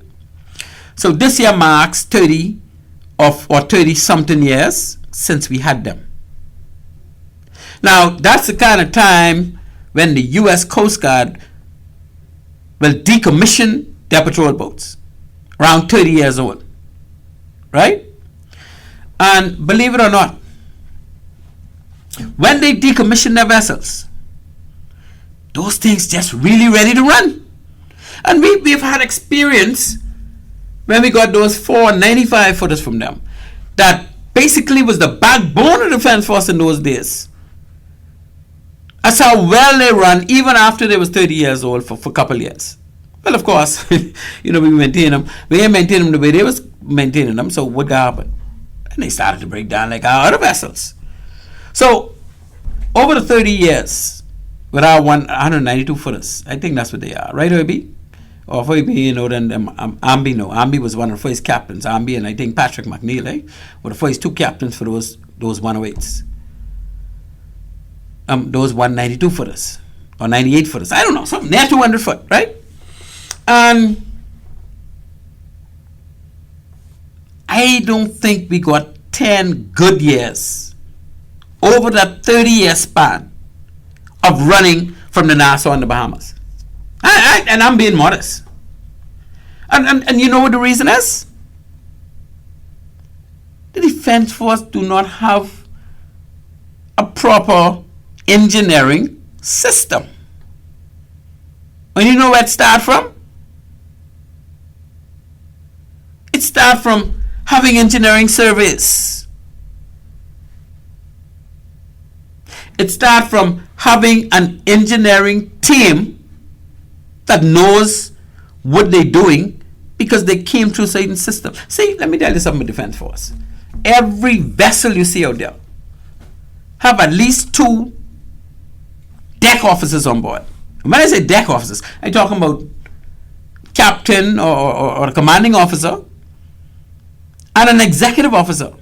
S9: So this year marks 30 or 30 something years since we had them. Now, that's the kind of time when the U.S. Coast Guard will decommission their patrol boats, around 30 years old, right? And believe it or not, when they decommission their vessels, those things just really ready to run. And we've had experience when we got those 4 95 footers from them. That basically was the backbone of the Defense Force in those days. That's how well they run, even after they was 30 years old for a couple years. Well, of course, we maintain them. We ain't maintain them the way they was maintaining them, so what happened? And they started to break down like our other vessels. So, over the 30 years, with our 192 footers, I think that's what they are, right, OB? Or if OB, then Ambi, no. Ambi was one of the first captains. Ambi and I think Patrick McNeil, were the first two captains for those 108s. Those 192 footers, or 98 footers, I don't know, something, near 200 foot, right? And I don't think we got 10 good years over that 30-year span of running from the Nassau and the Bahamas. And I'm being modest. And you know what the reason is? The Defense Force do not have a proper engineering system. And you know where it starts from? It starts from having engineering surveys. It starts from having an engineering team that knows what they're doing because they came through a certain system. See, let me tell you something about Defense Force. Every vessel you see out there have at least 2 deck officers on board. When I say deck officers, I'm talking about captain or a commanding officer and an executive officer.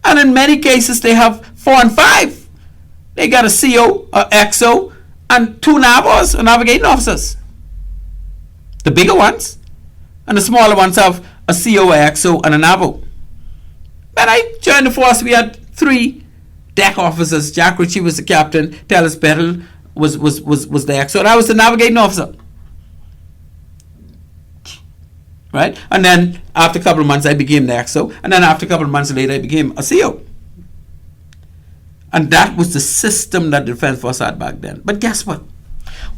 S9: And in many cases, they have 4 and 5. They got a CO, a XO, and 2 navos, or navigating officers. The bigger ones. And the smaller ones have a CO, a XO, and a navo. When I joined the force, we had 3 deck officers. Jack Ritchie was the captain. Tellis Bettel was the XO. And I was the navigating officer. Right? And then after a couple of months, I became the XO. And then after a couple of months later, I became a CO. And that was the system that the Defense Force had back then. But guess what?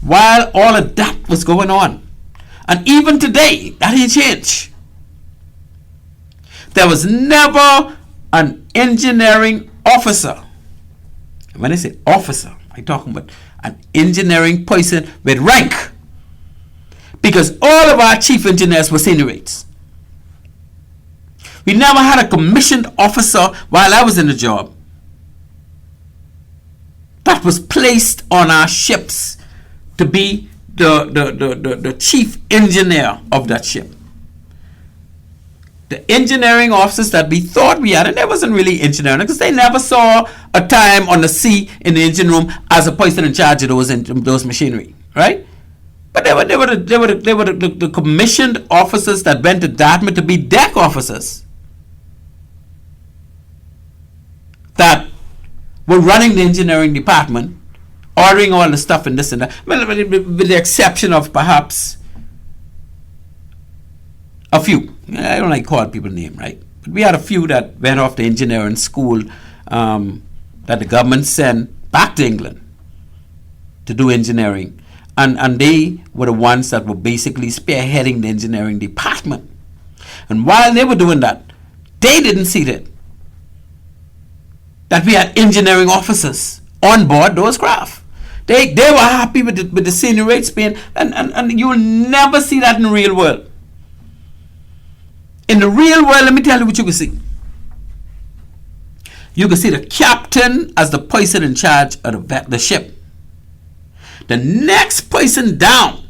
S9: While all of that was going on, and even today, that ain't changed. There was never an engineering officer. And when I say officer, I'm talking about an engineering person with rank. Because all of our chief engineers were seniorites. We never had a commissioned officer while I was in the job that was placed on our ships to be the chief engineer of that ship. The engineering officers that we thought we had, and they wasn't really engineering because they never saw a time on the sea in the engine room as a person in charge of those machinery, right? But they were the commissioned officers that went to Dartmouth to be deck officers that were running the engineering department, ordering all the stuff and this and that, with the exception of perhaps a few. I don't like calling people name, right? But we had a few that went off to engineering school that the government sent back to England to do engineering. And they were the ones that were basically spearheading the engineering department. And while they were doing that, they didn't see that we had engineering officers on board those craft. They were happy with the senior rates being, and you will never see that in the real world. In the real world, let me tell you what you can see. You can see the captain as the person in charge of the ship. The next person down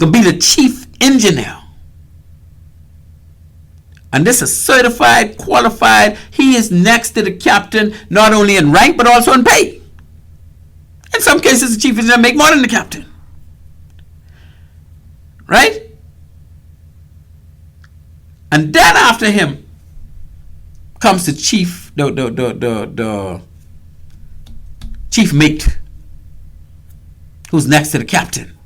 S9: will be the chief engineer. And this is certified, qualified. He is next to the captain, not only in rank, but also in pay. In some cases, the chief engineer make more than the captain. Right? And then after him comes the chief, the chief mate, who's next to the captain.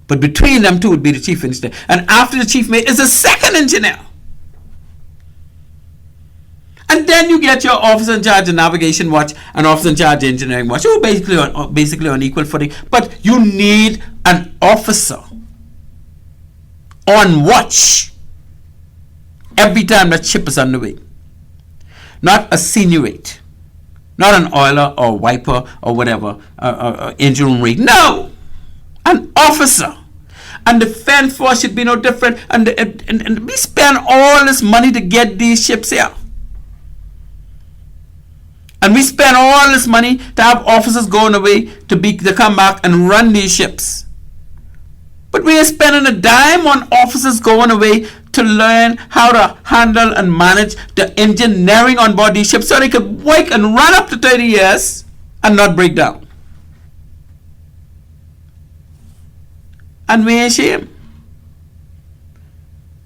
S9: But between them two would be the chief engineer. And after the chief mate is a second engineer. And then you get your officer in charge of navigation watch and officer in charge of engineering watch. You're basically on equal footing. But you need an officer on watch every time that ship is underway. Not a seniorate. Not an oiler or wiper or whatever, engine room read. No! An officer. And the defense force should be no different. And we spend all this money to get these ships here. And we spend all this money to have officers going away to come back and run these ships. But we are spending a dime on officers going away to learn how to handle and manage the engineering on board these ships so they could work and run up to 30 years and not break down. And we ain't shame.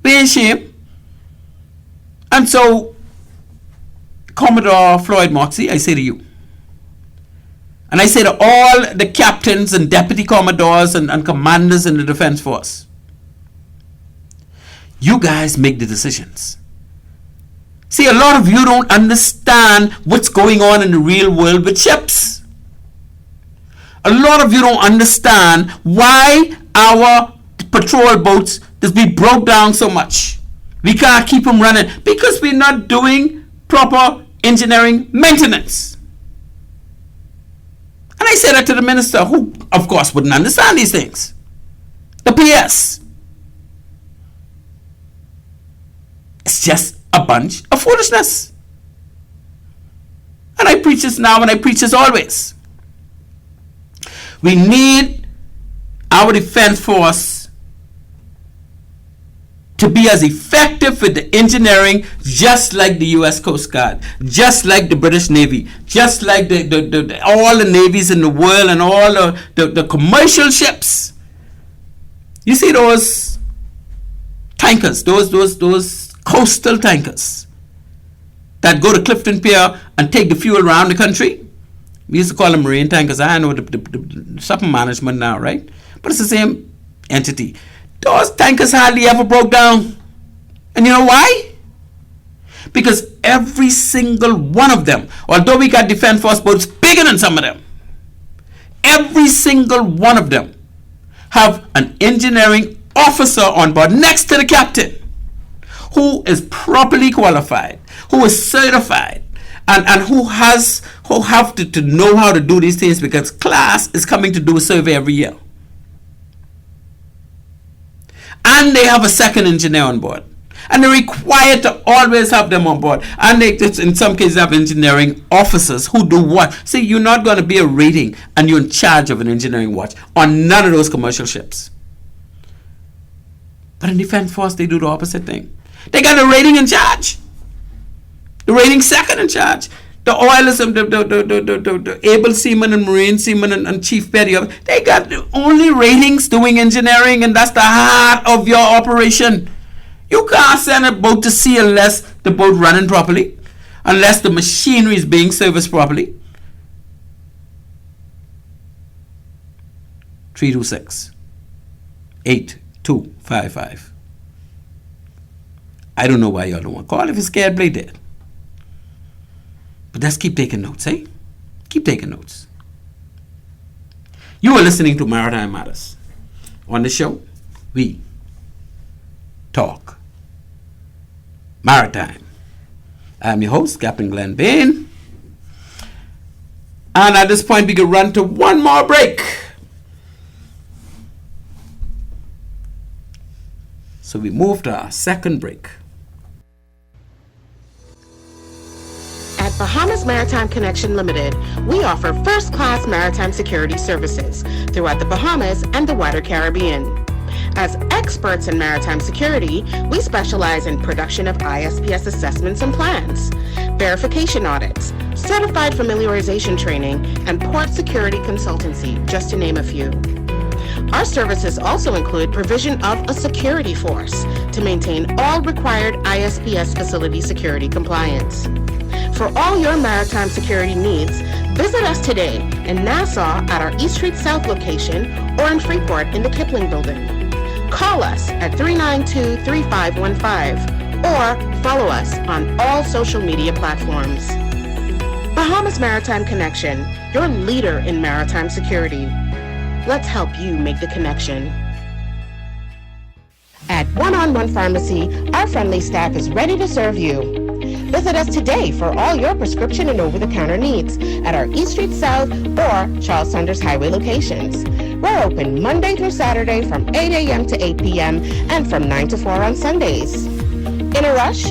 S9: We ain't shame. And so, Commodore Floyd Moxie, I say to you, and I say to all the captains and deputy commodores and commanders in the Defense Force, you guys make the decisions. See, a lot of you don't understand what's going on in the real world with ships. A lot of you don't understand why our patrol boats just be broke down so much. We can't keep them running because we're not doing proper engineering maintenance. And I said that to the minister, who of course wouldn't understand these things. The PS. It's just a bunch of foolishness. And I preach this now and I preach this always. We need our defense force to be as effective with the engineering just like the U.S. Coast Guard, just like the British Navy, just like all the navies in the world and all the commercial ships. You see those tankers, those coastal tankers that go to Clifton Pier and take the fuel around the country. We used to call them marine tankers. I know the something management now, right? But it's the same entity. Those tankers hardly ever broke down. And you know why? Because every single one of them, although we got defense force boats bigger than some of them, every single one of them have an engineering officer on board next to the captain who is properly qualified, who is certified, and who have to know how to do these things because class is coming to do a survey every year. And they have a second engineer on board. And they're required to always have them on board. And they just, in some cases, have engineering officers who do what? See, you're not going to be a rating and you're in charge of an engineering watch on none of those commercial ships. But in Defense Force, they do the opposite thing. They got the rating in charge. The rating second in charge. The oilers, the able seamen and marine seamen and chief petty, they got the only ratings doing engineering, and that's the heart of your operation. You can't send a boat to sea unless the boat running properly, unless the machinery is being serviced properly. 326-8255. I don't know why y'all don't want to call. If you're scared, play dead. But let's keep taking notes, eh? Keep taking notes. You are listening to Maritime Matters. On the show, we talk maritime. I'm your host, Captain Glenn Bain. And at this point, we can run to one more break. So we move to our second break.
S3: At Bahamas Maritime Connection Limited, we offer first-class maritime security services throughout the Bahamas and the wider Caribbean. As experts in maritime security, we specialize in production of ISPS assessments and plans, verification audits, certified familiarization training, and port security consultancy, just to name a few. Our services also include provision of a security force to maintain all required ISPS facility security compliance. For all your maritime security needs, visit us today in Nassau at our East Street South location or in Freeport in the Kipling Building. Call us at 392-3515 or follow us on all social media platforms. Bahamas Maritime Connection, your leader in maritime security. Let's help you make the connection. At One-on-One Pharmacy, our friendly staff is ready to serve you. Visit us today for all your prescription and over-the-counter needs at our East Street South or Charles Saunders Highway locations. We're open Monday through Saturday from 8 a.m. to 8 p.m. and from 9 to 4 on Sundays. In a rush?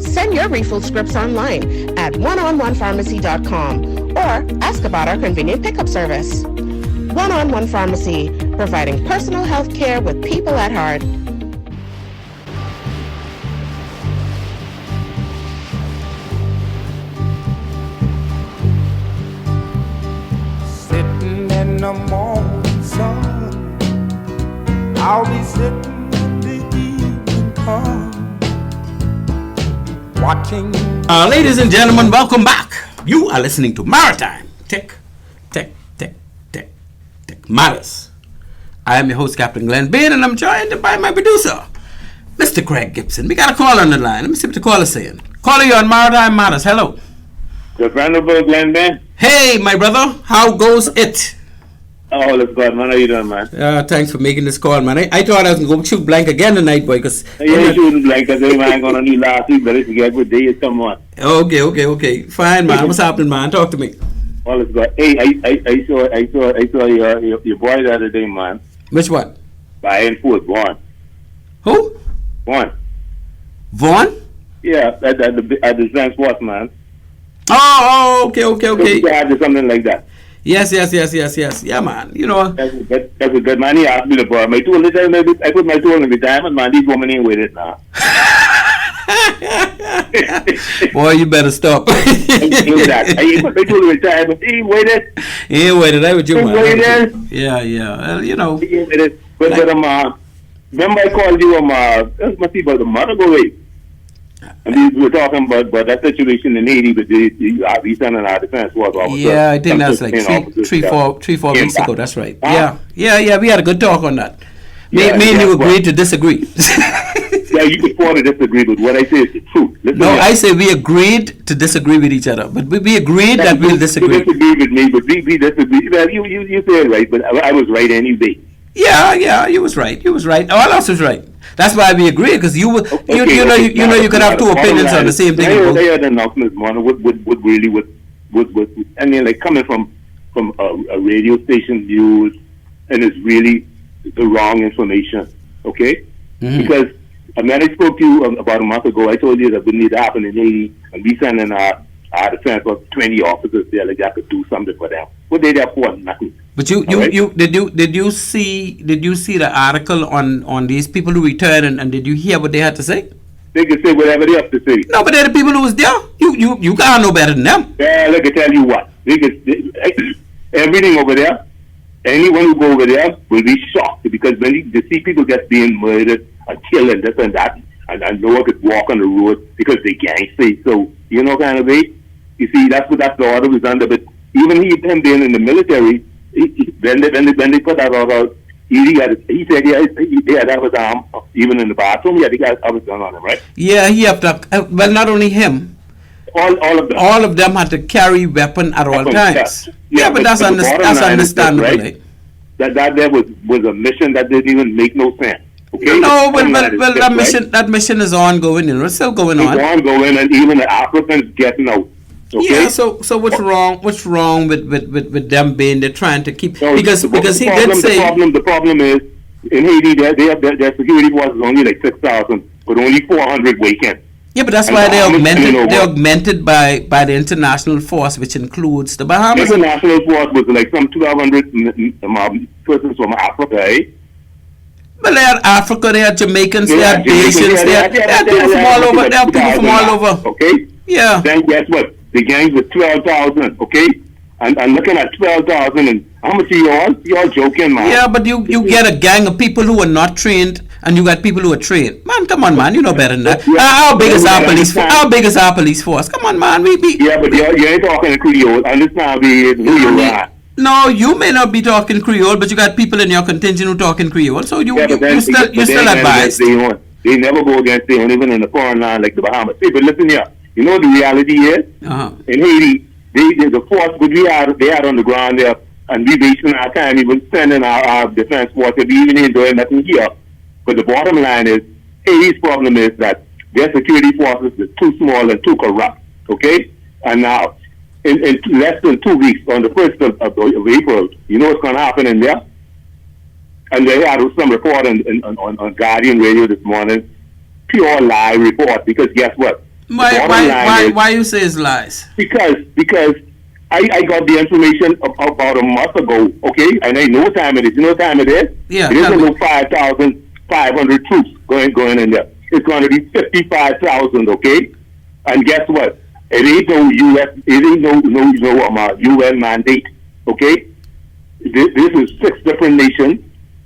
S3: Send your refill scripts online at oneononepharmacy.com or ask about our convenient pickup service. One-on-One Pharmacy, providing personal health care with people at heart.
S2: Sitting in the morning sun, I'll be sitting when the evening comes, watching.
S9: Ladies and gentlemen, welcome back. You are listening to Maritime Matters. I am your host, Captain Glenn Bain, and I'm joined by my producer, Mr. Craig Gibson. We got a call on the line. Let me see what the caller's saying. Caller, you on Maritime Matters. Hello.
S1: The friend of Glenn Bain.
S9: Hey, my brother. How goes it?
S1: Oh, let's go, man. How you doing, man?
S9: Thanks for making this call, man. I thought I was going to shoot blank again tonight, boy, because...
S1: You ain't shooting blank, because I ain't going to need last week, but it's a good day. Come on.
S9: Okay. Fine, man. What's happening, man? Talk to me.
S1: Oh, let's go. Hey, I saw your boy the other day, man.
S9: Which one?
S1: Buying food, Vaughn.
S9: Who?
S1: Vaughn. Yeah, at the transport, man.
S9: Oh, okay.
S1: So something like that.
S9: Yes. Yeah, man. You know.
S1: That's a good man. He asked me to borrow my tool. I put my tool in the diamond, man. These women ain't with it now.
S9: Boy, you better stop.
S1: I ain't put my tool in the diamond. He ain't with it.
S9: He ain't with it. I with you, man.
S1: Yeah.
S9: Well, you know.
S1: He ain't with it. But remember I called you it must be about a month ago, right? And we were talking about that situation in Haiti, but we sending our defense force officer.
S9: Yeah, I think that's like three, four weeks ago. That's right. Yeah. We had a good talk on that. Me and you agreed to disagree.
S1: Yeah, you can afford to disagree, but what I say is the truth.
S9: I say we agreed to disagree with each other, but we agreed that we'll disagree.
S1: You disagree with me, but we disagree. Well, you said right, but I was right anyway.
S9: Yeah, you was right. All else was right. That's why we agree, because you could have two opinions on the same thing.
S1: I heard an announcement, man. What really I mean, like coming from a radio station news, and it's really the wrong information. Okay, because I spoke to you about a month ago. I told you that we need to happen in Haiti, and we sending our defense of 20 officers there, like that could do something for them. What they there for? Nothing.
S9: But did you see the article on these people who returned, and did you hear what they had to say?
S1: They can say whatever they have to say.
S9: No, but they're the people who was there. You can't know better than them.
S1: Yeah, let me tell you what. Everything over there, anyone who go over there will be shocked, because when they see people just being murdered and killed and this and that, and no one could walk on the road because they can't say so. You know, kind of way. You see, that's the order was under. But even him being in the military, when they put that order out, he said, that was even in the bathroom, he got other gun on him, right?
S9: Yeah, he had to. Well, not only him.
S1: All of them.
S9: All of them had to carry weapon at all times. Yeah, but that's understandable. Right?
S1: That there was a mission that didn't even make no sense. Okay?
S9: No, that mission is ongoing. It's still going on.
S1: It's ongoing, and even the Africans getting out. Okay?
S9: Yeah. So what's wrong? What's wrong with them being they're trying to keep because he did say
S1: the problem is in Haiti their security force is only like 6,000, but only 400 weekend.
S9: Yeah, but that's why they augmented by the international force, which includes the Bahamas.
S1: The international force was like some 1,200 persons from Africa, eh?
S9: Well, they had Africa, they had Jamaicans, they had Haitians, they had people from all over. They have people from all over.
S1: Okay.
S9: Yeah.
S1: Then guess what? The gangs with 12,000. Okay. And looking at 12,000, and how much are y'all joking, man?
S9: Yeah, but you get a gang of people who are not trained, and you got people who are trained. Man, come on, man, you know better than that. How big is our police force? How big is our police force? Come on, man,
S1: Yeah, but you ain't talking Creole. Understand who you are.
S9: No, you may not be talking Creole, but you got people in your contingent who talking Creole, so you're still advised.
S1: They never go against their own, even in a foreign land like the Bahamas. Hey, but listen here, you know the reality is, in Haiti, the force that they had on the ground there, and we wasting our time even sending our defense force, we even ain't doing nothing here. But the bottom line is, Haiti's problem is that their security forces is too small and too corrupt. Okay, and now in less than 2 weeks, on the 1st of April, you know what's going to happen in there? And they had some report on Guardian Radio this morning, pure lie report. Because guess what?
S9: Why you say it's lies?
S1: Because I got the information about a month ago. Okay, and I know what time it is. You know what time it is?
S9: Yeah.
S1: It is about 5,500 troops going in there. It's going to be 55,000. Okay, and guess what? It ain't no U.S. It ain't no UN mandate. Okay, this is 6 different nations.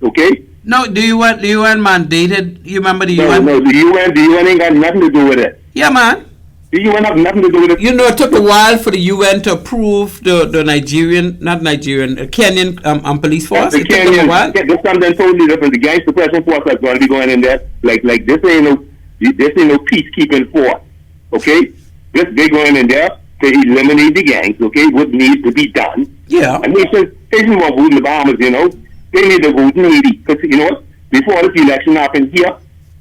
S1: Okay.
S9: No, the UN mandated. You remember the UN?
S1: No, the UN ain't got nothing to do with it.
S9: Yeah, man.
S1: The UN have nothing to do with it.
S9: You know, it took a while for the UN to approve the Kenyan police force.
S1: The
S9: it took them a while.
S1: There's something totally different. The gang suppression force that's going to be going in there. Like this ain't no peacekeeping force. Okay. They're going in there to eliminate the gangs. Okay, what needs to be done.
S9: Yeah.
S1: And they want vote in the Bahamas. You know, they need to vote in Haiti because you know what? Before this election happened here,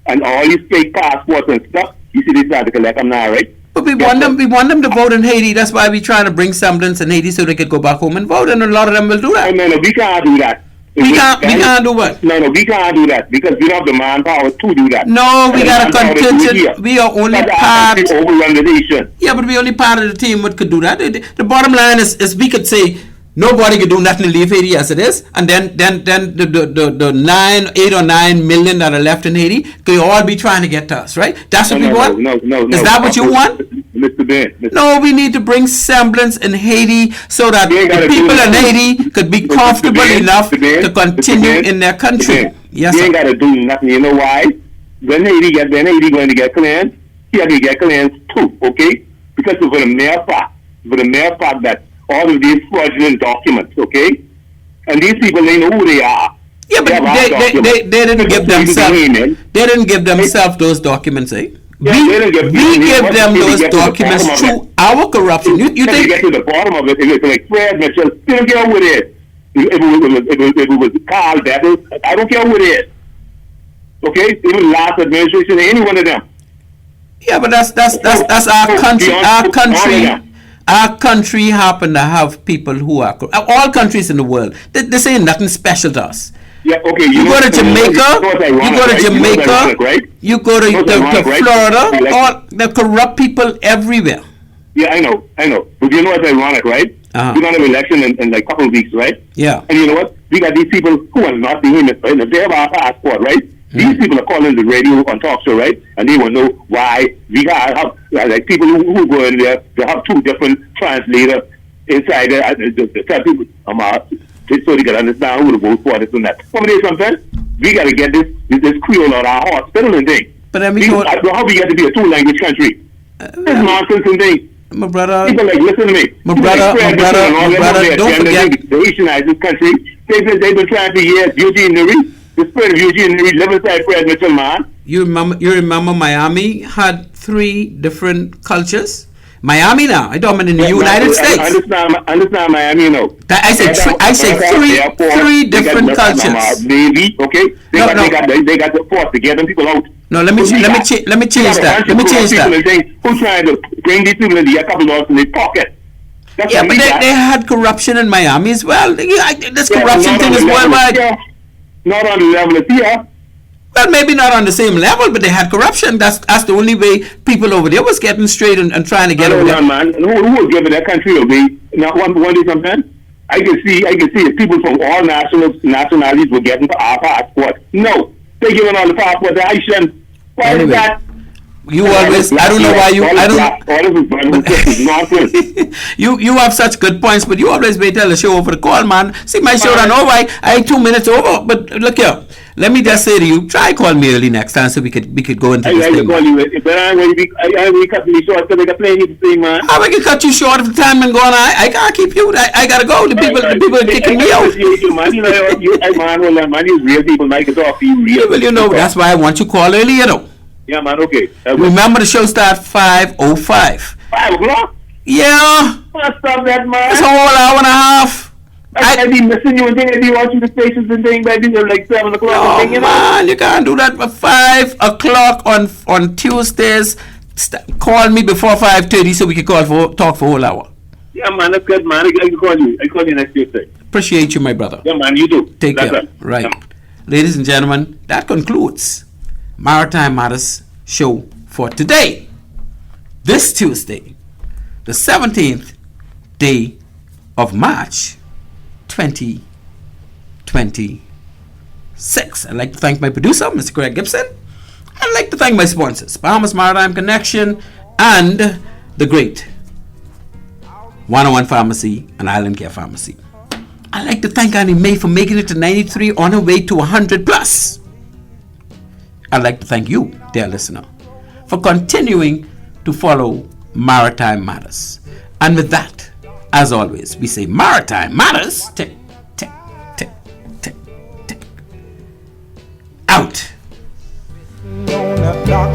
S1: and all these fake passports and stuff, you see they start to collect them now, right?
S9: But we want them to vote in Haiti. That's why we're trying to bring semblance in Haiti so they could go back home and vote, and a lot of them will do that.
S1: No, we can't do that.
S9: We can't do what?
S1: No, we can't do that because we don't have the manpower to do that.
S9: No, we got a contingent. We are only part.
S1: Overrun the nation.
S9: Yeah, but we're only part of the team what could do that. The bottom line is we could say nobody could do nothing to leave Haiti as it is, and then the 8 or 9 million that are left in Haiti could all be trying to get to us, right? That's what we want?
S1: No.
S9: Is that what you want?
S1: Mr. Ben.
S9: No, we need to bring semblance in Haiti so that the people in Haiti could be comfortable enough to continue in their country. Yes,
S1: you ain't got to do nothing. You know why? When Haiti going to get cleansed, he has to get cleansed too, okay? Because for the mere fact that all of these fraudulent documents, okay? And these people, they know who they are.
S9: Yeah, but they didn't give themselves. They didn't give themselves those documents, eh?
S1: Yeah,
S9: we give them those documents through our corruption. You think?
S1: To get to the bottom of it, it's like Fred Mitchell. They don't care who it is. If it was Carl Battle, I don't care who it is. Okay, even last administration, any one of them.
S9: Yeah, but that's our country. Our country happen to have people who are all countries in the world. This ain't nothing special to us.
S1: Yeah, okay.
S9: You go to Jamaica, you go to Florida, all the corrupt people everywhere.
S1: Yeah, I know. But you know what's ironic, right? We're going to have an election in like a couple of weeks, right?
S9: Yeah.
S1: And you know what? We got these people who are not Bahamians, right? If they have our passport, right? These people are calling the radio on talk show, right? And they will know why we got have like people who go in there. They have 2 different translators inside there. They tell people, so they can understand who to vote for this and that. Sometimes we got to get this Creole out of our hospital and thing.
S9: But
S1: how we get to be a 2-language country? This nonsense and thing.
S9: My brother,
S1: people listen to me.
S9: My brother, don't forget.
S1: The Haitianize this country. They've been trying for years. Eugene Neri. The spirit of Eugene Neri live inside Fred Mitchell, man. You remember Miami had 3 different cultures? Miami now. I don't mean in the United States. Understand Miami now. I said three different cultures. Maybe, okay? They got the force to get them people out. No, let me change that. Who's trying to bring these people in the couple dollars in their pocket? But they had corruption in Miami as well. This corruption thing is worldwide. Not on the level of here. Well, maybe not on the same level, but they had corruption. That's the only way people over there was getting straight and trying to get over there. Man, who was giving that country away? Now, one day sometime, I can see if people from all nationalities were getting our passport. No, they're giving all the passport to Haitians. Why is that? You always, I don't know why you, I don't, you have such good points, but you always wait till the show over the call, man. See, my show ran over, I 2 minutes over, but look here, let me just say to you, try call me early next time so we could go into this thing. I will cut me short because I got playing this thing, man. How I can cut you short if the time been going on? I can't keep you, I gotta go, the people are kicking me out. Man, you real people, man, can talk to you real. Well, you know, that's why I want you to call early, you know. Yeah, man, okay. Remember the show start 5:05. 5 o'clock? Yeah. Stop that, man. It's a whole hour and a half. I I be missing you and thing. I be watching the stations and thing, baby. They're like 7 o'clock.
S9: Oh,
S1: and thing, you know?
S9: man, you can't do that for 5 o'clock on Tuesdays. Call me before 5:30 so we can talk for a whole hour.
S1: Yeah, man, that's good, man. I can call you. I call you next Tuesday.
S9: Appreciate you, my brother.
S1: Yeah, man, you do.
S9: Take
S1: That's
S9: care.
S1: it.
S9: Right.
S1: Yeah.
S9: Ladies and gentlemen, that concludes Maritime Matters show for today. This Tuesday, the 17th day of March 2026. I'd like to thank my producer, Mr. Craig Gibson. I'd like to thank my sponsors, Bahamas Maritime Connection and the great 101 Pharmacy and Island Care Pharmacy. I'd like to thank Annie Mae for making it to 93 on her way to 100 plus. I'd like to thank you, dear listener, for continuing to follow Maritime Matters. And with that, as always, we say Maritime Matters. Tick, tick, tick, tick, tick. Out.
S2: On a dark